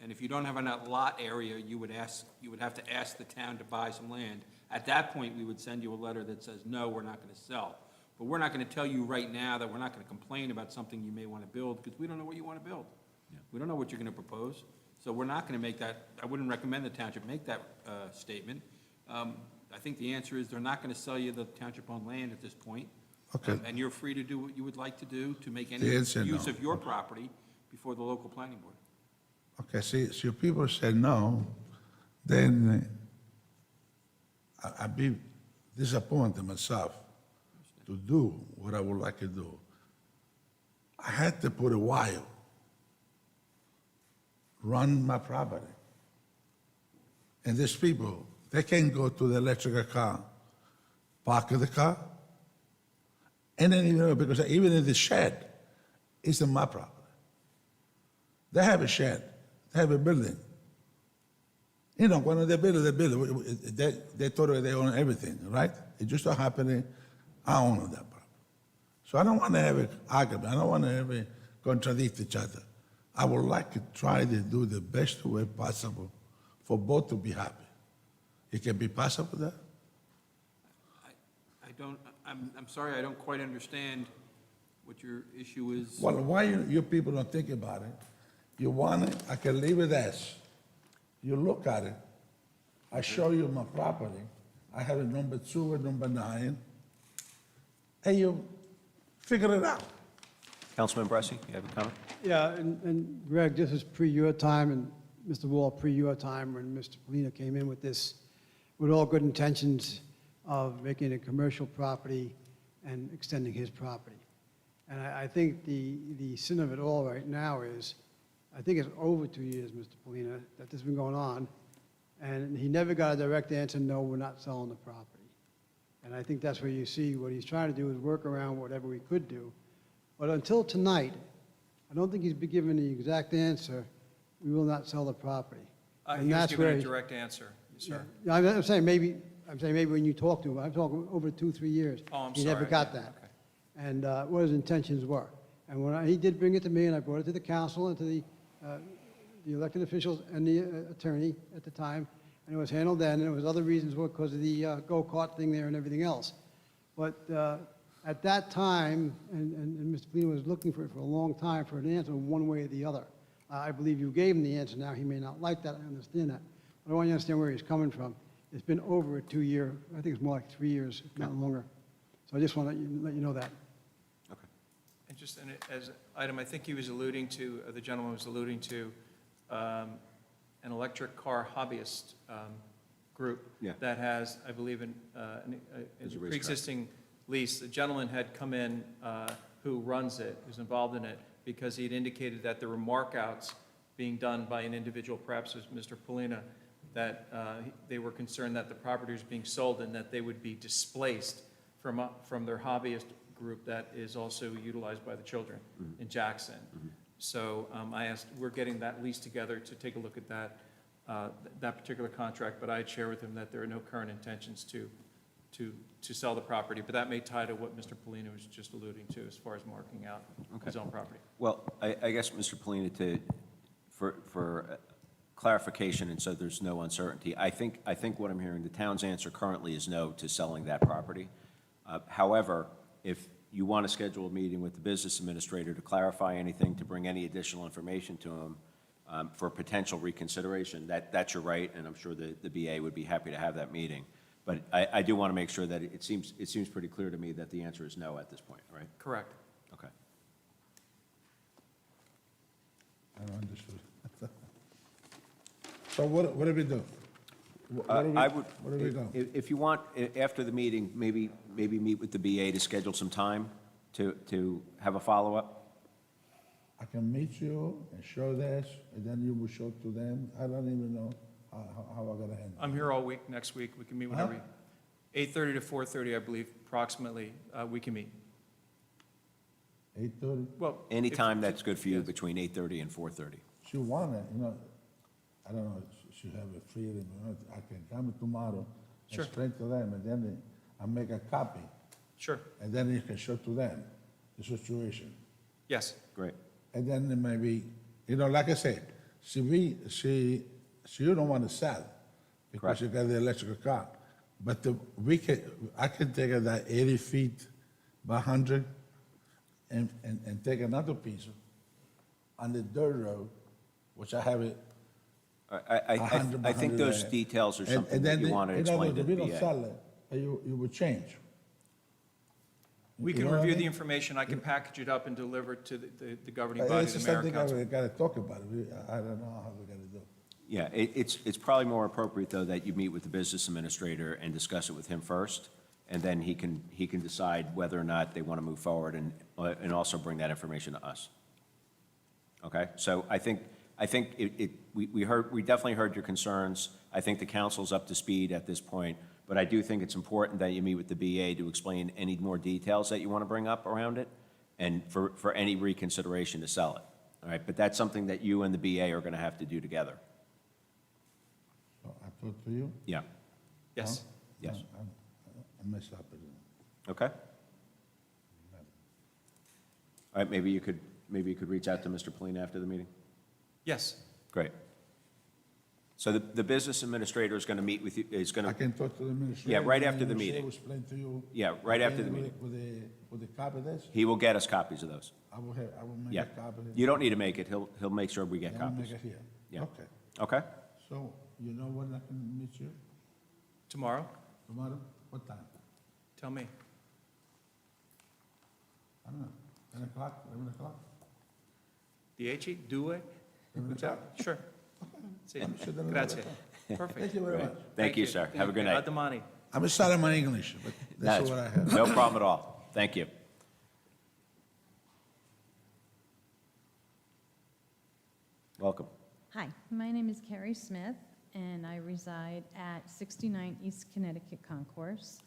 S14: And if you don't have enough lot area, you would have to ask the town to buy some land. At that point, we would send you a letter that says, no, we're not going to sell. But we're not going to tell you right now that we're not going to complain about something you may want to build, because we don't know what you want to build. We don't know what you're going to propose. So we're not going to make that, I wouldn't recommend the township make that statement. I think the answer is they're not going to sell you the township-owned land at this point.
S13: Okay.
S14: And you're free to do what you would like to do to make any
S13: The answer,
S14: use
S13: no.
S14: of your property before the local planning board.
S13: Okay, see, so if people say no, then I'd be disappointed myself to do what I would like to do. I had to put a wire, run my property. And these people, they can go to the electrical car, park the car, and then even because even in the shed, it's in my property. They have a shed, they have a building. You know, when they build, they thought they own everything, right? It just so happening, I own that property. So I don't want to have an argument. I don't want to have a contradict each other. I would like to try to do the best way possible for both to be happy. It can be possible there?
S14: I'm sorry, I don't quite understand what your issue is.
S13: Well, why you people don't think about it? You want it, I can leave it as. You look at it, I show you my property, I have a number 2 and number 9, and you figure it out.
S3: Councilman Bresci, you have a comment?
S6: Yeah, and Greg, this is pre your time, and Mr. Wall, pre your time, when Mr. Polino came in with this, with all good intentions of making a commercial property and extending his property. And I think the sin of it all right now is, I think it's over 2 years, Mr. Polino, that this has been going on, and he never got a direct answer, no, we're not selling the property. And I think that's where you see what he's trying to do is work around whatever we could do. But until tonight, I don't think he's been given the exact answer, we will not sell the property. And
S5: He was
S6: that's
S5: given
S6: where
S5: a
S6: he-
S5: direct answer, sir.
S6: Yeah, I'm saying maybe when you talk to him, I'm talking over 2-3 years.
S5: Oh, I'm
S6: He never
S5: sorry.
S6: got
S5: Yeah,
S6: that.
S5: okay.
S6: And what his intentions were. And when he did bring it to me, and I brought it to the council and to the elected officials and the attorney at the time, and it was handled then, and there was other reasons because of the go-kart thing there and everything else. But at that time, and Mr. Polino was looking for it for a long time for an answer one way or the other. I believe you gave him the answer now. He may not like that, I understand that. But I want you to understand where he's coming from. It's been over a 2-year, I think it's more like 3 years, if not longer. So I just want to let you know that.
S5: And just as an item, I think he was alluding to, the gentleman was alluding to an electric car hobbyist group
S3: Yeah.
S5: that has, I believe,
S3: There's a
S5: a
S3: racetrack.
S5: pre-existing lease. The gentleman had come in who runs it, who's involved in it, because he'd indicated that there were markouts being done by an individual, perhaps as Mr. Polina, that they were concerned that the property was being sold and that they would be displaced from their hobbyist group that is also utilized by the children in Jackson. So I asked, we're getting that lease together to take a look at that particular contract, but I'd share with him that there are no current intentions to sell the property, but that may tie to what Mr. Polina was just alluding to as far as marking out his own property.
S3: Well, I guess, Mr. Polina, for clarification, and so there's no uncertainty, I think what I'm hearing, the town's answer currently is no to selling that property. However, if you want to schedule a meeting with the business administrator to clarify anything, to bring any additional information to him for potential reconsideration, that's your right, and I'm sure the BA would be happy to have that meeting. But I do want to make sure that it seems pretty clear to me that the answer is no at this point, right?
S5: Correct.
S3: Okay.
S13: I don't understand. So what do we do?
S3: I would,
S13: Where do we go?
S3: if you want, after the meeting, maybe meet with the BA to schedule some time to have a follow-up?
S13: I can meet you and show this, and then you will show to them. I don't even know how I'm gonna handle it.
S5: I'm here all week, next week, we can meet whenever. 8:30 to 4:30, I believe, approximately, we can meet.
S13: 8:30?
S5: Well.
S3: Anytime
S5: if-
S3: that's good for you,
S5: yes.
S3: between 8:30 and 4:30.
S13: She want it, I don't know, she have a freedom, I can come tomorrow,
S5: Sure.
S13: explain to them, and then I make a copy,
S5: Sure,
S13: and then you can show to them the situation.
S5: yes,
S3: Great.
S13: And then maybe, like I said, you don't want to sell because
S3: Correct.
S13: you got the electrical car. But I can take that 80 feet by 100 and take another piece on the dirt road, which I have it.
S3: I think those details are something that you want to explain to
S13: If
S3: the
S13: we don't
S3: BA.
S13: sell it, you will change.
S5: we
S13: You
S5: can
S13: know what I
S5: review the
S13: mean?
S5: information, I can package it up and deliver it to the governing body,
S13: It's
S5: the
S13: just
S5: mayor
S13: something
S5: and council.
S13: we gotta talk about. I don't know how we're gonna do.
S3: Yeah, it's probably more appropriate, though, that you meet with the business administrator and discuss it with him first, and then he can decide whether or not they want to move forward and also bring that information to us. Okay? So I think we definitely heard your concerns. I think the council's up to speed at this point, but I do think it's important that you meet with the BA to explain any more details that you want to bring up around it, and for any reconsideration to sell it. All right? But that's something that you and the BA are going to have to do together.
S13: So I talk to you?
S3: Yeah.
S5: Yes,
S3: Yes.
S13: I messed up.
S3: Okay? All right, maybe you could reach out to Mr. Polina after the meeting?
S5: yes,
S3: Great. So the business administrator is going to meet with you, is going
S13: I
S3: to,
S13: can talk to the administrator.
S3: Yeah, right
S13: and
S3: after the
S13: she
S3: meeting.
S13: will explain to you.
S3: Yeah, right after the
S13: and
S3: meeting.
S13: With the copy of this,
S3: he will get us copies of those.
S13: I will make
S3: Yeah.
S13: a copy.
S3: You don't need to make it, he'll make sure we get
S13: Then I'll
S3: copies.
S13: make it here.
S3: Yeah.
S13: Okay.
S3: Okay?
S13: So, you know when I can meet you?
S5: tomorrow,
S13: Tomorrow? What time?
S5: tell me.
S13: I don't know. 10 o'clock, 11 o'clock?
S5: 10, 2,
S13: 11 o'clock?
S5: sure. Sì,
S13: Sure, then
S5: grazie.
S13: 11 o'clock.
S5: Perfect.
S13: Thank you very much.
S3: Thank you, sir. Have a good
S5: A
S3: night.
S5: domani.
S13: I'm sorry my English, but that's
S3: No,
S13: what I have.
S3: no problem at all. Thank you. Welcome.
S15: Hi, my name is Carrie Smith, and I reside at 69 East Connecticut Concourse.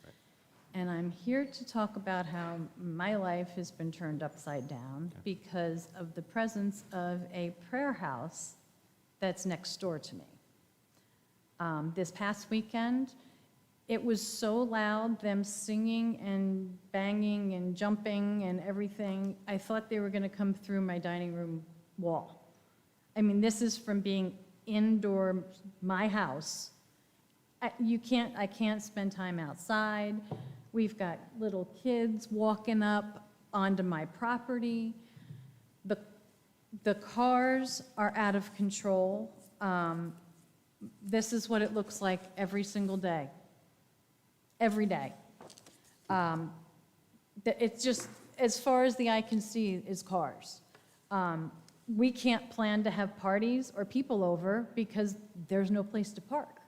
S15: And I'm here to talk about how my life has been turned upside down because of the presence of a prayer house that's next door to me. This past weekend, it was so loud, them singing and banging and jumping and everything, I thought they were going to come through my dining room wall. I mean, this is from being indoor, my house. I can't spend time outside. We've got little kids walking up onto my property. The cars are out of control. This is what it looks like every single day. Every day. It's just, as far as the eye can see, is cars. We can't plan to have parties or people over because there's no place to park.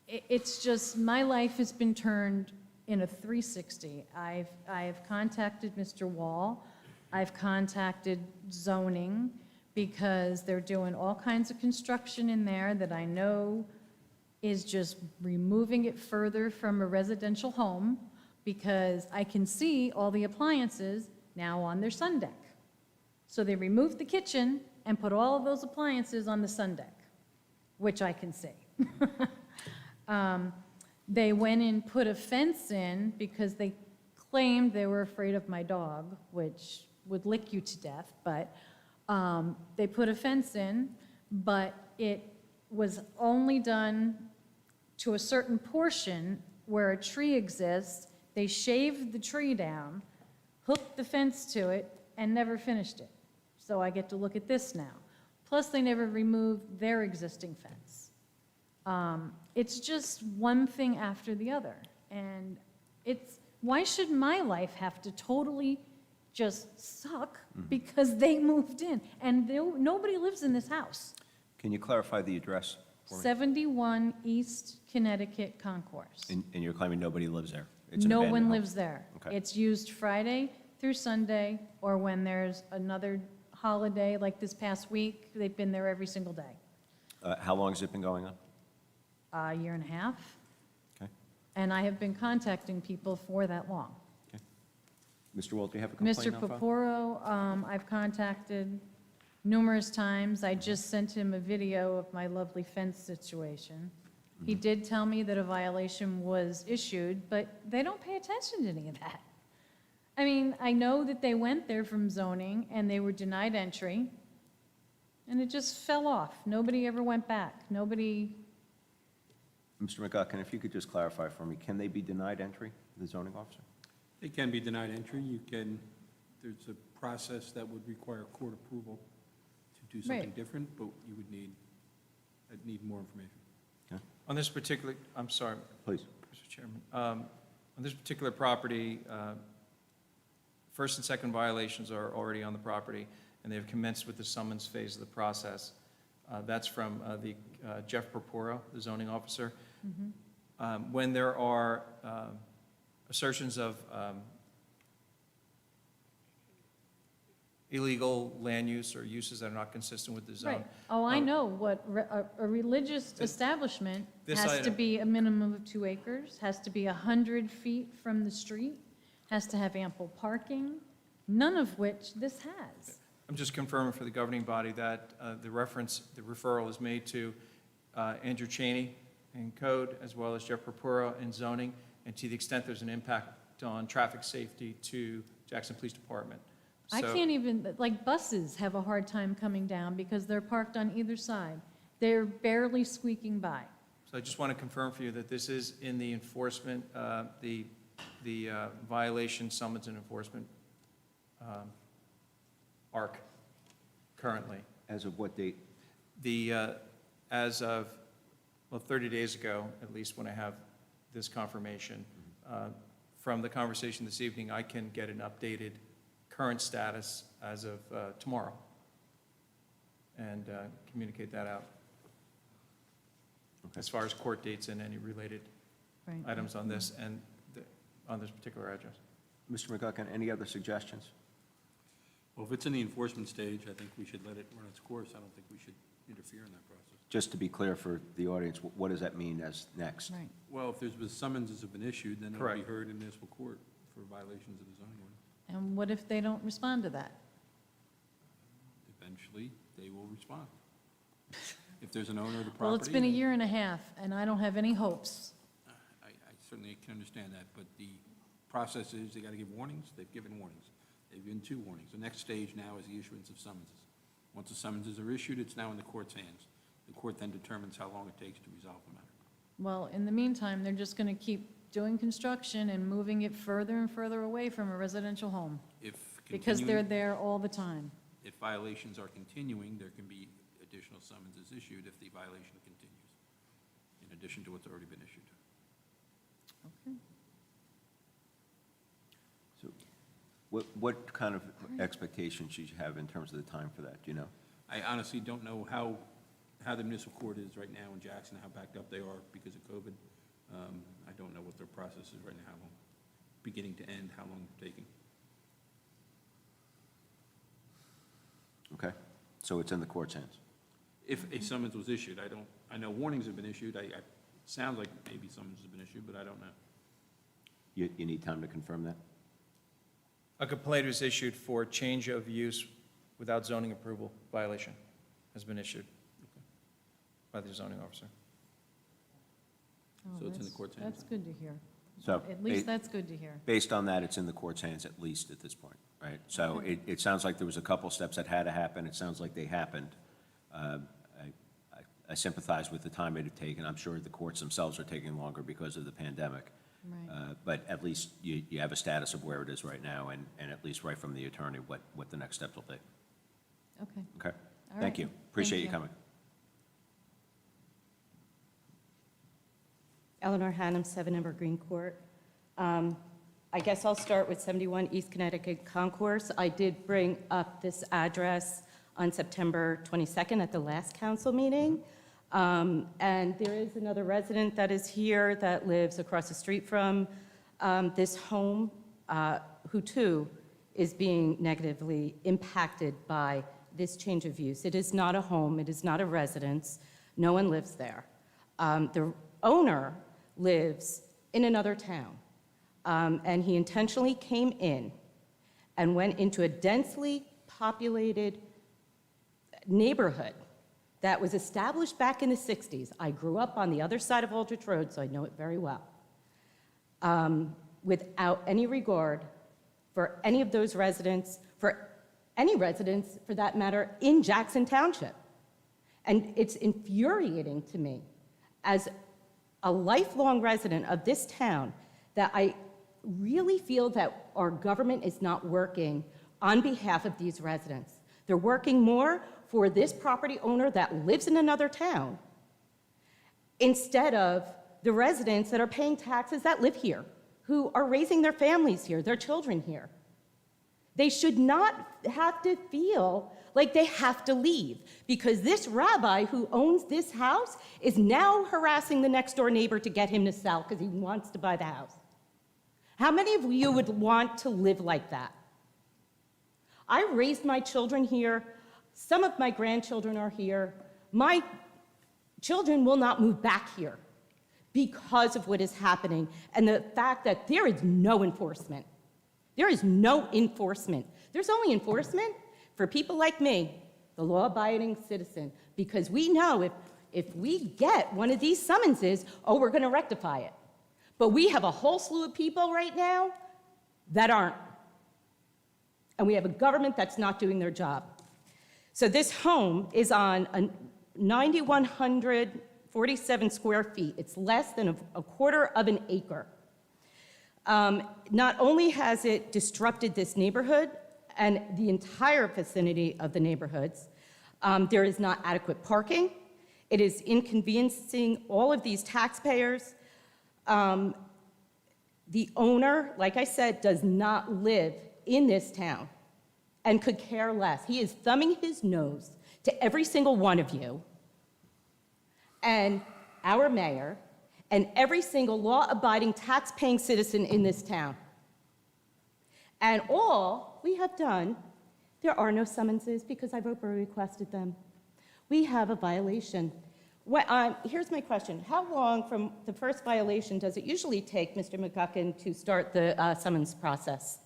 S15: It's just, my life has been turned in a 360. I've contacted Mr. Wall. I've contacted zoning because they're doing all kinds of construction in there that I know is just removing it further from a residential home, because I can see all the appliances now on their sun deck. So they removed the kitchen and put all of those appliances on the sun deck, which I can see. They went and put a fence in because they claimed they were afraid of my dog, which would lick you to death, but they put a fence in, but it was only done to a certain portion where a tree exists. They shaved the tree down, hooked the fence to it, and never finished it. So I get to look at this now. Plus, they never removed their existing fence. It's just one thing after the other. And why should my life have to totally just suck because they moved in? And nobody lives in this house.
S3: Can you clarify the address for me?
S15: 71 East Connecticut Concourse.
S3: And you're claiming nobody lives there? It's an
S15: No
S3: abandoned
S15: one
S3: home.
S15: lives there.
S3: Okay.
S15: It's used Friday through Sunday, or when there's another holiday, like this past week, they've been there every single day.
S3: How long has it been going on?
S15: A year and a half.
S3: Okay.
S15: And I have been contacting people for that long.
S3: Mr. Walt, do you have a complaint
S15: Mr.
S3: on file?
S15: Poporo, I've contacted numerous times. I just sent him a video of my lovely fence situation. He did tell me that a violation was issued, but they don't pay attention to any of that. I mean, I know that they went there from zoning and they were denied entry, and it just fell off. Nobody ever went back. Nobody,
S3: Mr. McGuckin, if you could just clarify for me, can they be denied entry, the zoning officer?
S14: They can be denied entry. There's a process that would require court approval to do something
S15: Right.
S14: different, but you would I'd need more information.
S5: On this particular, I'm sorry,
S3: Please.
S5: Mr. Chairman. On this particular property, first and second violations are already on the property, and they've commenced with the summons phase of the process. That's from the Jeff Porporo, the zoning officer. When there are assertions of illegal land use or uses that are not consistent with the zone.
S15: right. Oh, I know what a religious establishment
S5: this
S15: has to
S5: item-
S15: be a minimum of 2 acres, has to be 100 feet from the street, has to have ample parking, none of which this has.
S5: I'm just confirming for the governing body that the referral is made to Andrew Cheney in code, as well as Jeff Porporo in zoning, and to the extent there's an impact on traffic safety to Jackson Police Department.
S15: I
S5: So-
S15: can't even, like, buses have a hard time coming down because they're parked on either side. They're barely squeaking by.
S5: So I just want to confirm for you that this is in the enforcement, the violation summons and enforcement arc currently.
S3: As of what date?
S5: As of, 30 days ago, at least when I have this confirmation, from the conversation this evening, I can get an updated current status as of tomorrow and communicate that out. As far as court dates and any related
S15: Right.
S5: items on this and on this particular address.
S3: Mr. McGuckin, any other suggestions?
S14: Well, if it's in the enforcement stage, I think we should let it run its course. I don't think we should interfere in that process.
S3: Just to be clear for the audience, what does that mean as next?
S15: Right.
S14: Well, if there's been summonses have been issued, then it'll be
S5: Correct.
S14: heard in municipal court for violations of the zoning ordinance.
S15: And what if they don't respond to that?
S14: Eventually, they will respond. If there's an owner of the property.
S15: Well, it's been a year and a half, and I don't have any hopes.
S14: I certainly can understand that, but the process is they got to give warnings. They've given warnings. They've given 2 warnings. The next stage now is the issuance of summonses. Once the summonses are issued, it's now in the court's hands. The court then determines how long it takes to resolve the matter.
S15: Well, in the meantime, they're just going to keep doing construction and moving it further and further away from a residential home,
S14: If
S15: because they're
S14: continuing-
S15: there all the time.
S14: If violations are continuing, there can be additional summonses issued if the violation continues, in addition to what's already been issued.
S15: Okay.
S3: So what kind of expectations should you have in terms of the time for that, do you know?
S14: I honestly don't know how the municipal court is right now in Jackson, how backed up they are because of COVID. I don't know what their process is right now, how long, beginning to end, how long it's taking.
S3: Okay, so it's in the court's hands.
S14: If a summons was issued, I know warnings have been issued, sounds like maybe summons has been issued, but I don't know.
S3: You need time to confirm that?
S5: A complaint was issued for change of use without zoning approval violation has been issued by the zoning officer.
S15: Oh,
S14: So it's in the
S15: that's-
S14: court's hands?
S15: That's good to hear.
S3: So
S15: At least that's good to hear.
S3: based on that, it's in the court's hands at least at this point, right? So
S15: Okay.
S3: it sounds like there was a couple steps that had to happen. It sounds like they happened. I sympathize with the time it had taken. I'm sure the courts themselves are taking longer because of the pandemic.
S15: Right.
S3: But at least you have a status of where it is right now, and at least right from the attorney, what the next steps will be.
S15: Okay.
S3: Okay?
S15: All
S3: Thank
S15: right.
S3: you. Appreciate you
S15: you.
S3: coming.
S11: Eleanor Hannum, 7 Evergreen Court. I guess I'll start with 71 East Connecticut Concourse. I did bring up this address on September 22nd at the last council meeting. And there is another resident that is here that lives across the street from this home, who too is being negatively impacted by this change of use. It is not a home, it is not a residence, no one lives there. The owner lives in another town, and he intentionally came in and went into a densely populated neighborhood that was established back in the 60s. I grew up on the other side of Aldrich Road, so I know it very well. Without any regard for any of those residents, for any residents, for that matter, in Jackson Township. And it's infuriating to me, as a lifelong resident of this town, that I really feel that our government is not working on behalf of these residents. They're working more for this property owner that lives in another town instead of the residents that are paying taxes that live here, who are raising their families here, their children here. They should not have to feel like they have to leave because this rabbi who owns this house is now harassing the next door neighbor to get him to sell because he wants to buy the house. How many of you would want to live like that? I raised my children here. Some of my grandchildren are here. My children will not move back here because of what is happening and the fact that there is no enforcement. There is no enforcement. There's only enforcement for people like me, the law-abiding citizen, because we know if we get one of these summonses, oh, we're going to rectify it. But we have a whole slew of people right now that aren't. And we have a government that's not doing their job. So this home is on 9,147 square feet. It's less than a quarter of an acre. Not only has it disrupted this neighborhood and the entire vicinity of the neighborhoods, there is not adequate parking. It is inconveniencing all of these taxpayers. The owner, like I said, does not live in this town and could care less. He is thumbing his nose to every single one of you and our mayor and every single law-abiding, tax-paying citizen in this town. And all we have done, there are no summonses because I've Oprah requested them. We have a violation. Here's my question. How long from the first violation does it usually take, Mr. McGuckin, to start the summons process?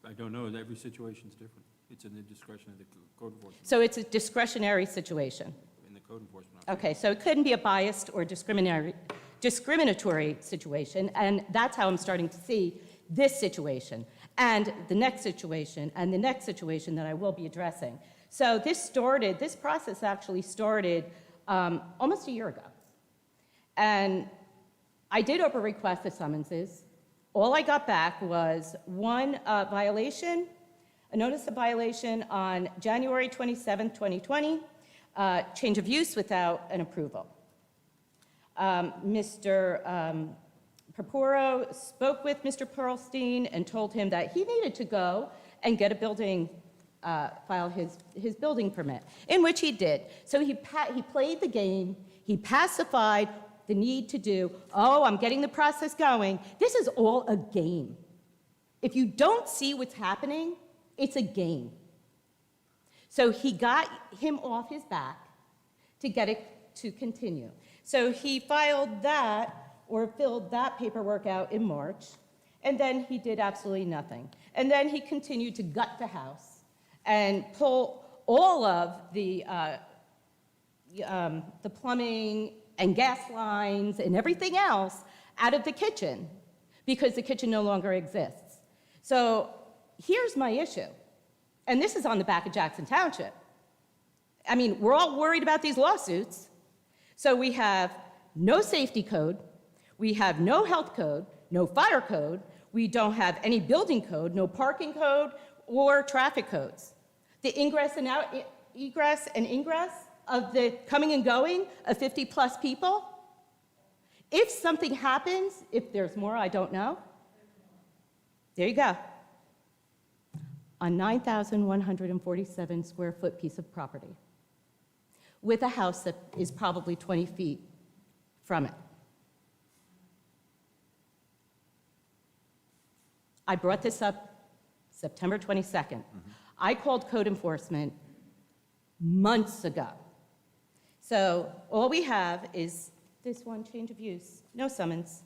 S14: I don't know, every situation's different. It's in the discretion of the code enforcement.
S11: So it's a discretionary situation.
S14: In the code enforcement officer.
S11: Okay, so it couldn't be a biased or discriminatory situation, and that's how I'm starting to see this situation, and the next situation, and the next situation that I will be addressing. So this process actually started almost a year ago. And I did request the summonses. All I got back was one violation, a notice of violation on January 27, 2020, change of use without an approval. Mr. Purpuro spoke with Mr. Pearlstein and told him that he needed to go and get a building, file his building permit, in which he did. So he played the game, he pacified the need to do, oh, I'm getting the process going. This is all a game. If you don't see what's happening, it's a game. So he got him off his back to get it to continue. So he filed that, or filled that paperwork out in March, and then he did absolutely nothing. And then he continued to gut the house and pull all of the plumbing and gas lines and everything else out of the kitchen because the kitchen no longer exists. So here's my issue, and this is on the back of Jackson Township. I mean, we're all worried about these lawsuits. So we have no safety code, we have no health code, no fire code, we don't have any building code, no parking code or traffic codes. The egress and ingress of the coming and going of 50-plus people. If something happens, if there's more, I don't know. There you go. A 9,147 square foot piece of property with a house that is probably 20 feet from it. I brought this up September 22nd. I called code enforcement months ago. So all we have is this one change of use, no summons.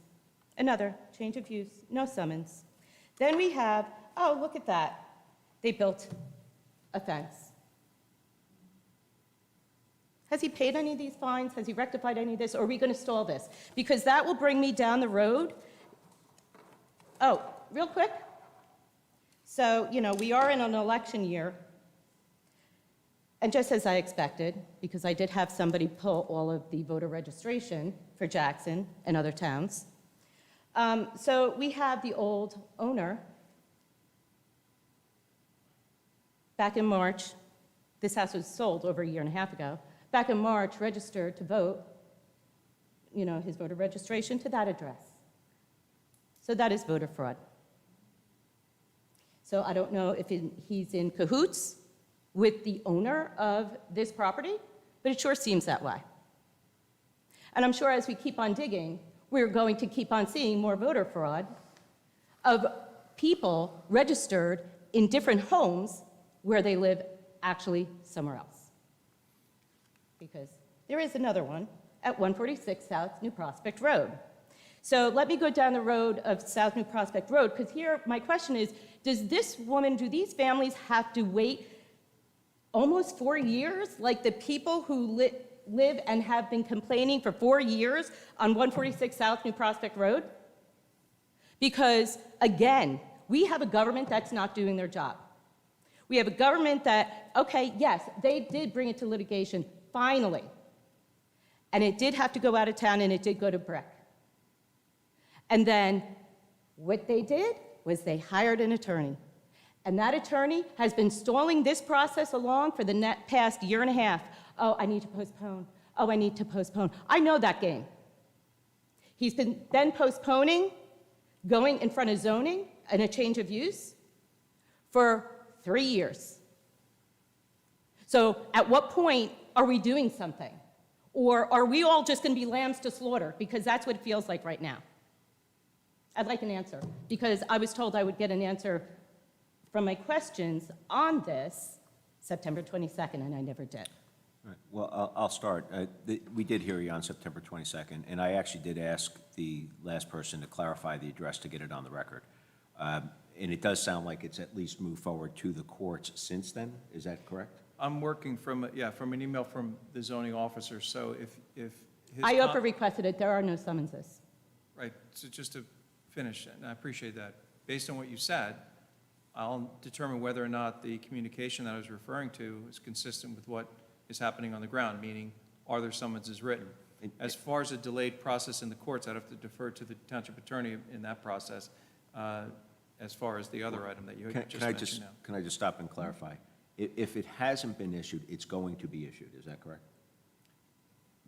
S11: Another change of use, no summons. Then we have, oh, look at that. They built a fence. Has he paid any of these fines? Has he rectified any of this? Or are we going to stall this? Because that will bring me down the road. Oh, real quick. So, we are in an election year. And just as I expected, because I did have somebody pull all of the voter registration for Jackson and other towns. So we have the old owner. Back in March, this house was sold over a year and a half ago. Back in March, registered to vote, his voter registration to that address. So that is voter fraud. So I don't know if he's in cahoots with the owner of this property, but it sure seems that way. And I'm sure as we keep on digging, we're going to keep on seeing more voter fraud of people registered in different homes where they live actually somewhere else. Because there is another one at 146 South New Prospect Road. So let me go down the road of South New Prospect Road, because here my question is, do these families have to wait almost 4 years, like the people who live and have been complaining for 4 years on 146 South New Prospect Road? Because, again, we have a government that's not doing their job. We have a government that, okay, yes, they did bring it to litigation, finally. And it did have to go out of town, and it did go to Brick. And then what they did was they hired an attorney. And that attorney has been stalling this process along for the past year and a half. Oh, I need to postpone. Oh, I need to postpone. I know that game. He's been then postponing, going in front of zoning and a change of use for 3 years. So at what point are we doing something? Or are we all just going to be lambs to slaughter? Because that's what it feels like right now. I'd like an answer, because I was told I would get an answer from my questions on this September 22nd, and I never did.
S3: All right. Well, I'll start. We did hear you on September 22nd, and I actually did ask the last person to clarify the address to get it on the record. And it does sound like it's at least moved forward to the courts since then. Is that correct?
S5: I'm working from an email from the zoning officer, so if his...
S11: IOPA requested it, there are no summonses.
S5: Right, so just to finish, and I appreciate that. Based on what you said, I'll determine whether or not the communication that I was referring to is consistent with what is happening on the ground, meaning, are there summonses written? As far as a delayed process in the courts, I'd have to defer to the township attorney in that process, as far as the other item that you just mentioned now.
S3: Can I just stop and clarify? If it hasn't been issued, it's going to be issued, is that correct?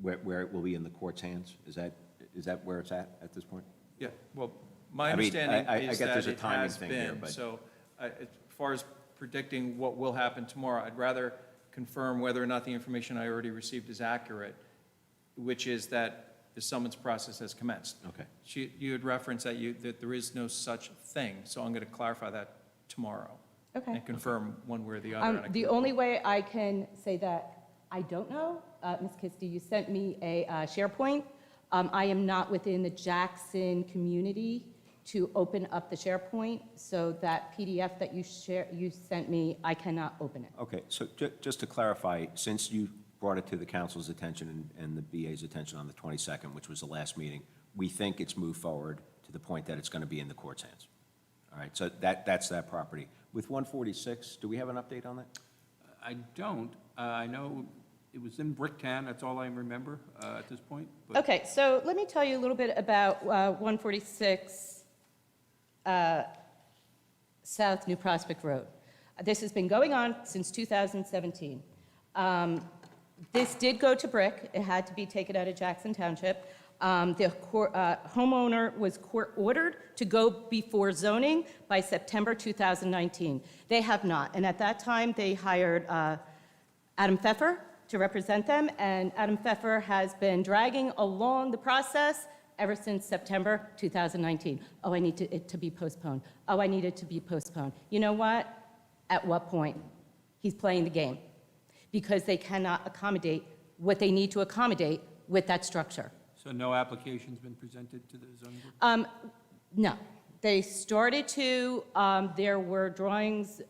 S3: Where it will be in the court's hands? Is that where it's at this point?
S5: Yeah, well, my understanding is
S3: get
S5: that
S3: there's a
S5: it
S3: timing
S5: has
S3: thing here,
S5: been,
S3: but-
S5: so as far as predicting what will happen tomorrow, I'd rather confirm whether or not the information I already received is accurate, which is that the summons process has commenced.
S3: Okay.
S5: You had referenced that there is no such thing, so I'm going to clarify that tomorrow.
S11: Okay.
S5: and confirm one way or the other. and I
S11: The
S5: can-
S11: only way I can say that I don't know, Ms. Kisti, you sent me a SharePoint. I am not within the Jackson community to open up the SharePoint, so that PDF that you sent me, I cannot open it.
S3: Okay, so just to clarify, since you brought it to the council's attention and the BA's attention on the 22nd, which was the last meeting, we think it's moved forward to the point that it's going to be in the court's hands. All right, so that's that property. With 146, do we have an update on that?
S14: I don't. I know it was in Bricktown, that's all I remember at this point. but-
S11: Okay, so let me tell you a little bit about 146 South New Prospect Road. This has been going on since 2017. This did go to Brick. It had to be taken out of Jackson Township. The homeowner was court-ordered to go before zoning by September 2019. They have not, and at that time, they hired Adam Pfeffer to represent them, and Adam Pfeffer has been dragging along the process ever since September 2019. Oh, I need it to be postponed. Oh, I need it to be postponed. You know what? At what point? He's playing the game, because they cannot accommodate what they need to accommodate with that structure.
S14: So no application's been presented to the zoning board?
S11: No. They started to, there were drawings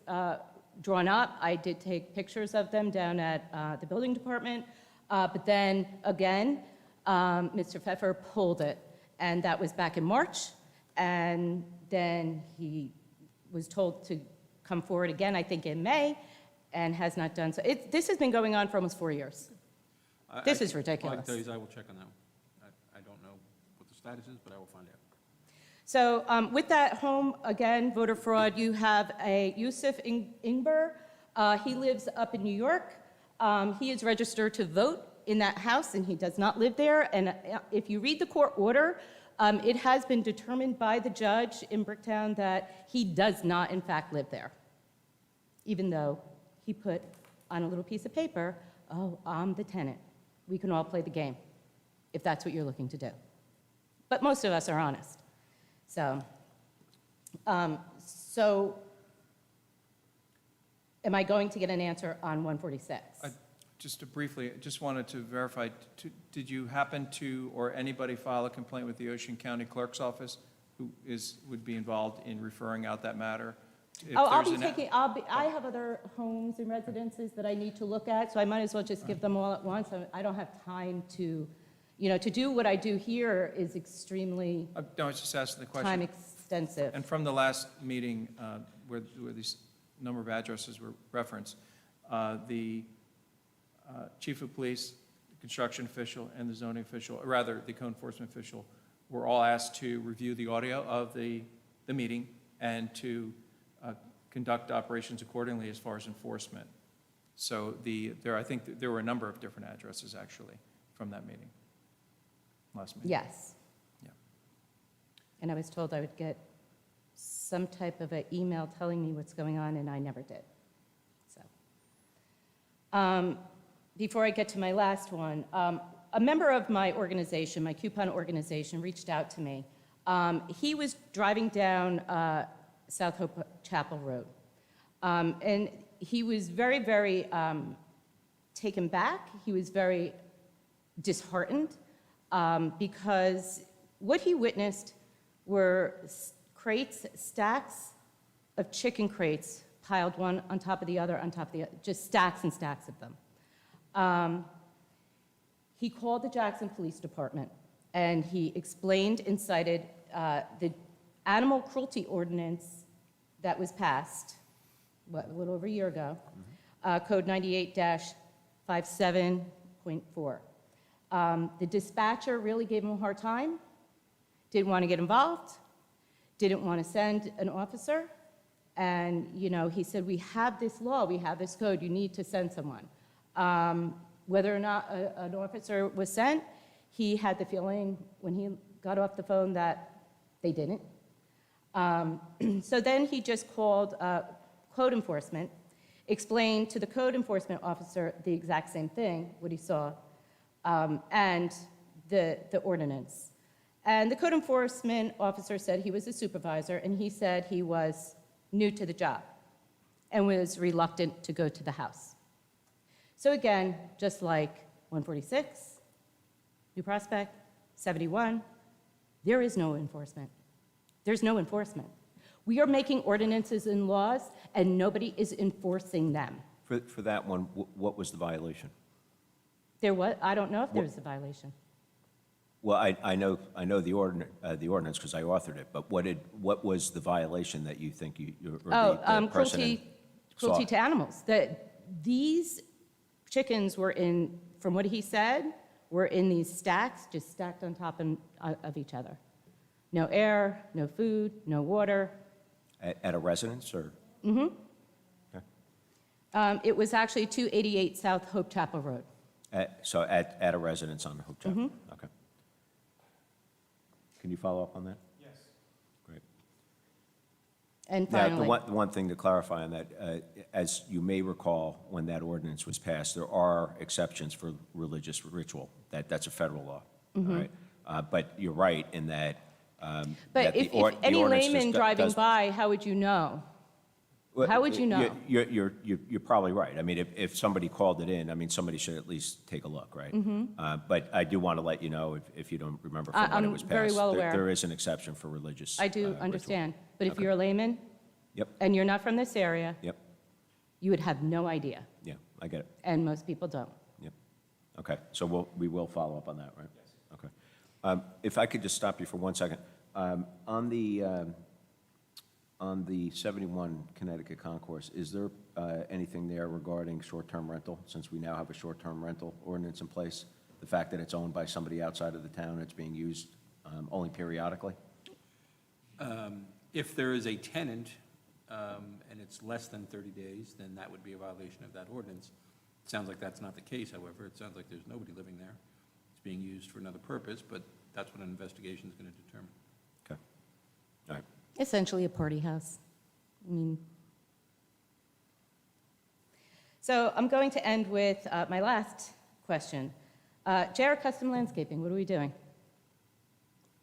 S11: drawn up. I did take pictures of them down at the building department. But then, again, Mr. Pfeffer pulled it. And that was back in March. And then he was told to come forward again, I think in May, and has not done so. This has been going on for almost 4 years. This is
S14: All I
S11: ridiculous.
S14: can tell you is I will check on that one. I don't know what the status is, but I will find out.
S11: So with that home, again, voter fraud, you have a Yusuf Ingber. He lives up in New York. He is registered to vote in that house, and he does not live there. And if you read the court order, it has been determined by the judge in Bricktown that he does not, in fact, live there, even though he put on a little piece of paper, oh, I'm the tenant. We can all play the game, if that's what you're looking to do. But most of us are honest. So am I going to get an answer on 146?
S5: Just to briefly, just wanted to verify, did you happen to, or anybody file a complaint with the Ocean County Clerk's Office who would be involved in referring out that matter? If
S11: I'll
S5: there's
S11: be
S5: an-
S11: taking, I have other homes and residences that I need to look at, so I might as well just give them all at once. I don't have time to, to do what I do here is extremely
S5: No, I was just asking the question.
S11: time extensive.
S5: And from the last meeting, where these number of addresses were referenced, the chief of police, the construction official, and the zoning official, or rather, the code enforcement official, were all asked to review the audio of the meeting and to conduct operations accordingly as far as enforcement. So I think there were a number of different addresses, actually, from that meeting, last meeting.
S11: Yes.
S5: Yeah.
S11: And I was told I would get some type of an email telling me what's going on, and I never did. So, before I get to my last one, a member of my organization, my coupon organization, reached out to me. He was driving down South Hope Chapel Road, and he was very, very taken back. He was very disheartened because what he witnessed were crates, stacks of chicken crates piled one on top of the other, on top of the other, just stacks and stacks of them. He called the Jackson Police Department, and he explained and cited the animal cruelty ordinance that was passed, a little over a year ago, Code 98-57.4. The dispatcher really gave him a hard time, didn't want to get involved, didn't want to send an officer, and, he said, we have this law, we have this code, you need to send someone. Whether or not an officer was sent, he had the feeling when he got off the phone that they didn't. So then he just called code enforcement, explained to the code enforcement officer the exact same thing, what he saw, and the ordinance. And the code enforcement officer said he was a supervisor, and he said he was new to the job. and was reluctant to go to the House. So again, just like 146, New Prospect, 71, there is no enforcement. There's no enforcement. We are making ordinances and laws, and nobody is enforcing them.
S3: For that one, what was the violation?
S11: I don't know if there was a violation.
S3: Well, I know the ordinance because I authored it, but what was the violation that you think the person
S11: Cruelty
S3: saw?
S11: to animals. These chickens were in, from what he said, were in these stacks, just stacked on top of each other. No air, no food, no water.
S3: At a residence, or?
S11: Mm-hmm.
S3: Okay.
S11: It was actually 288 South Hope Chapel Road.
S3: So at a residence on Hope Chapel?
S11: Mm-hmm.
S3: Okay. Can you follow up on that?
S5: Yes.
S3: Great.
S11: And
S3: Now,
S11: finally,
S3: the one thing to clarify on that, as you may recall, when that ordinance was passed, there are exceptions for religious ritual. That's a federal law, all right? But you're right in that.
S11: but
S3: that
S11: if
S3: the
S11: any
S3: ordinance
S11: layman driving by, how would you know? How would you know?
S3: You're probably right. I mean, if somebody called it in, I mean, somebody should at least take a look, right? But I do want to let you know, if you don't remember from when it was
S11: I'm
S3: passed.
S11: very well aware.
S3: There is an exception for religious.
S11: I do
S3: ritual.
S11: understand. But if
S3: Okay.
S11: you're a layman
S3: Yep,
S11: and you're not from this area,
S3: yep,
S11: you would have no idea.
S3: yeah, I get it.
S11: And most people don't.
S3: Yep. Okay, so we will follow up on that, right? Yes. Okay. If I could just stop you for 1 second. On the 71 Connecticut Concourse, is there anything there regarding short-term rental, since we now have a short-term rental ordinance in place? The fact that it's owned by somebody outside of the town, it's being used only periodically?
S14: If there is a tenant, and it's less than 30 days, then that would be a violation of that ordinance. It sounds like that's not the case, however. It sounds like there's nobody living there. It's being used for another purpose, but that's what an investigation is going to determine.
S3: Okay. All right.
S11: Essentially a party house. I mean, so I'm going to end with my last question. JR Custom Landscaping, what are we doing?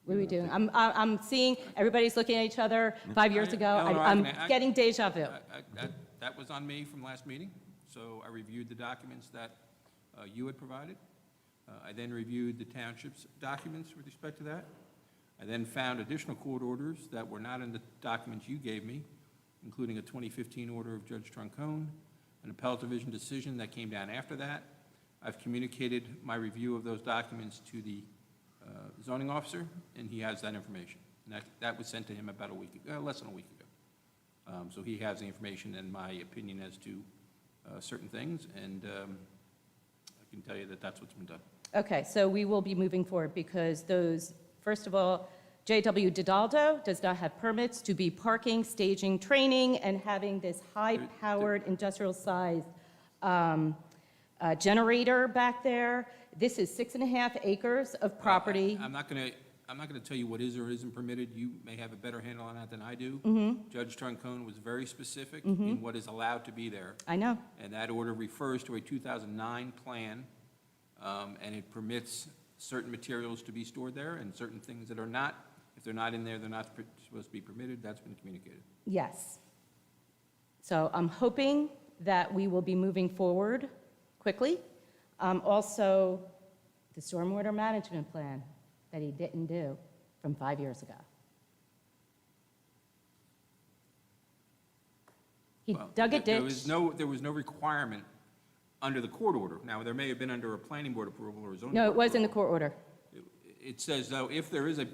S11: What are we doing? I'm seeing everybody's looking at each other 5 years ago. I'm getting deja vu.
S14: That was on me from last meeting, so I reviewed the documents that you had provided. I then reviewed the township's documents with respect to that. I then found additional court orders that were not in the documents you gave me, including a 2015 order of Judge Troncone, an appellate division decision that came down after that. I've communicated my review of those documents to the zoning officer, and he has that information. And that was sent to him about less than a week ago. So he has the information and my opinion as to certain things, and I can tell you that that's what's been done.
S11: Okay, so we will be moving forward because those, first of all, J.W. Didaldo does not have permits to be parking, staging, training, and having this high-powered industrial-sized generator back there. This is 6.5 acres of property.
S14: I'm not going to tell you what is or isn't permitted. You may have a better handle on that than I do. Judge Troncone was very specific in what is allowed to be there.
S11: I know.
S14: And that order refers to a 2009 plan, and it permits certain materials to be stored there and certain things that are not. If they're not in there, they're not supposed to be permitted. That's been communicated.
S11: Yes. So I'm hoping that we will be moving forward quickly. Also, the stormwater management plan that he didn't do from 5 years ago. He dug a ditch.
S14: There was no requirement under the court order. Now, there may have been under a planning board approval or a zoning.
S11: No, it
S14: board
S11: was in the
S14: approval.
S11: court order.
S14: It says, though, if there is a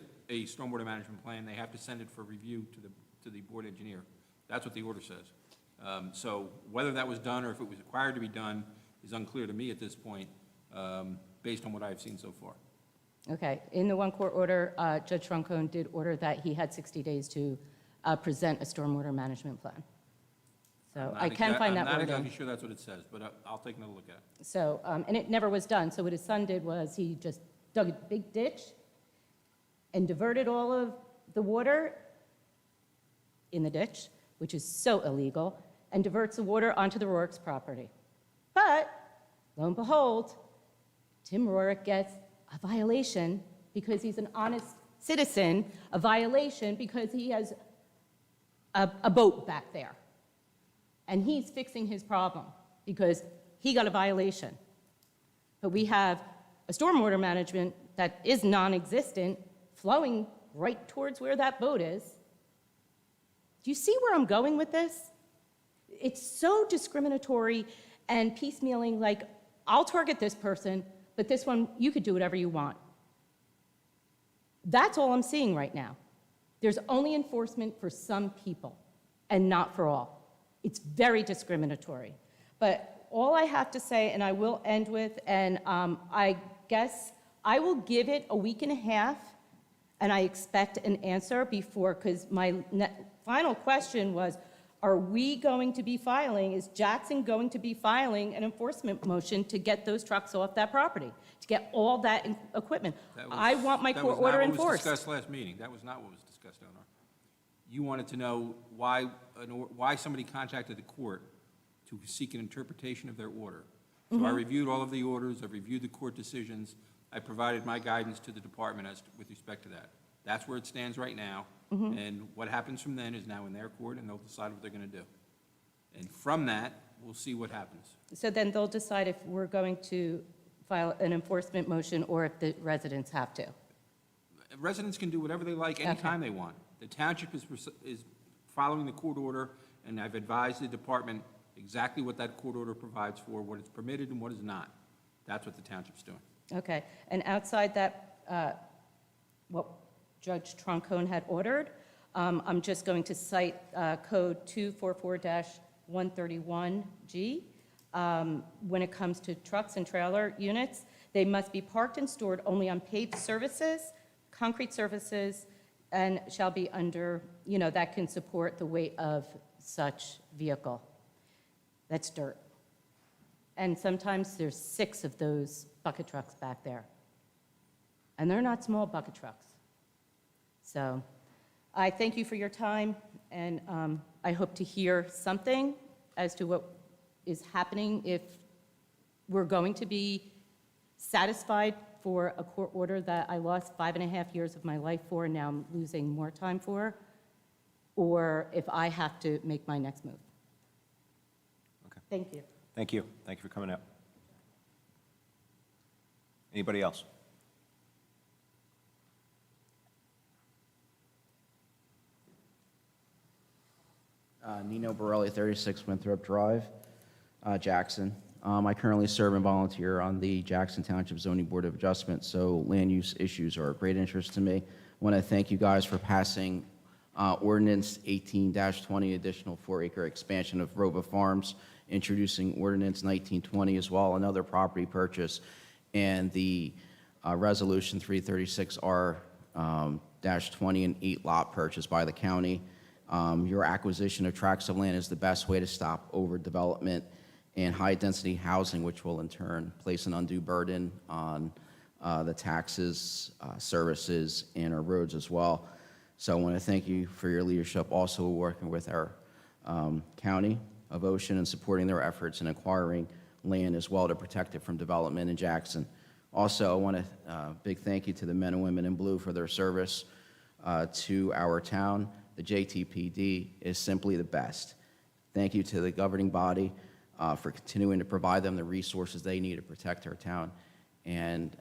S14: stormwater management plan, they have to send it for review to the board engineer. That's what the order says. So whether that was done or if it was required to be done is unclear to me at this point, based on what I've seen so far.
S11: Okay, in the one court order, Judge Troncone did order that he had 60 days to present a stormwater management plan. So I can find that
S14: I'm not
S11: wording.
S14: exactly sure that's what it says, but I'll take another look at it.
S11: So, and it never was done. So what his son did was he just dug a big ditch and diverted all of the water in the ditch, which is so illegal, and diverts the water onto the Rourke's property. But, lo and behold, Tim Rourke gets a violation because he's an honest citizen, a violation because he has a boat back there. and he's fixing his problem because he got a violation. But we have a stormwater management that is non-existent, flowing right towards where that boat is. Do you see where I'm going with this? It's so discriminatory and piecemealing, like, I'll target this person, but this one, you could do whatever you want. That's all I'm seeing right now. There's only enforcement for some people and not for all. It's very discriminatory. But all I have to say, and I will end with, and I guess I will give it a week and a half, and I expect an answer before, because my final question was, are we going to be filing, is Jackson going to be filing an enforcement motion to get those trucks off that property, to get all that equipment? I want my court order enforced.
S14: That was not what was discussed last meeting. That was not what was discussed, Eleanor. You wanted to know why somebody contacted the court to seek an interpretation of their order. So I reviewed all of the orders, I've reviewed the court decisions, I provided my guidance to the department with respect to that. That's where it stands right now, and what happens from then is now in their court, and they'll decide what they're going to do. And from that, we'll see what happens.
S11: So then they'll decide if we're going to file an enforcement motion or if the residents have to.
S14: Residents can do whatever they like anytime they want. The township is following the court order, and I've advised the department exactly what that court order provides for, what is permitted and what is not. That's what the township's doing.
S11: Okay, and outside that, what Judge Troncone had ordered, I'm just going to cite Code 244-131G. When it comes to trucks and trailer units, they must be parked and stored only on paved surfaces, concrete surfaces, and shall be under, that can support the weight of such vehicle. That's dirt. And sometimes there's 6 of those bucket trucks back there. And they're not small bucket trucks. So I thank you for your time, and I hope to hear something as to what is happening, if we're going to be satisfied for a court order that I lost 5.5 years of my life for, and now I'm losing more time for, or if I have to make my next move.
S3: Okay.
S11: Thank you.
S3: Thank you. Thank you for coming out. Anybody else?
S16: Nino Borelli, 36 Winthrop Drive, Jackson. I currently serve and volunteer on the Jackson Township Zoning Board of Adjustment, so land use issues are of great interest to me. I want to thank you guys for passing Ordinance 18-20, additional 4-acre expansion of Roba Farms, introducing Ordinance 1920 as well, another property purchase, and the Resolution 336R-20, an 8-lot purchase by the county. Your acquisition of tracts of land is the best way to stop overdevelopment and high-density housing, which will in turn place an undue burden on the taxes, services, and our roads as well. So I want to thank you for your leadership, also working with our county of Ocean and supporting their efforts in acquiring land as well to protect it from development in Jackson. Also, I want to big thank you to the men and women in blue for their service to our town. The JTPD is simply the best. Thank you to the governing body for continuing to provide them the resources they need to protect our town and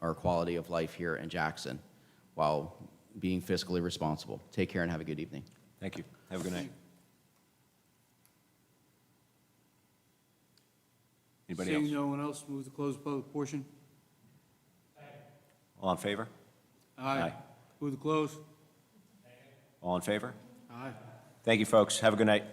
S16: our quality of life here in Jackson while being fiscally responsible. Take care and have a good evening.
S3: Thank you. Have a good night. Anybody else?
S9: Seeing no one else, move to close the public portion.
S3: All in favor?
S9: Aye. Move to close.
S3: All in favor?
S9: Aye.
S3: Thank you, folks. Have a good night.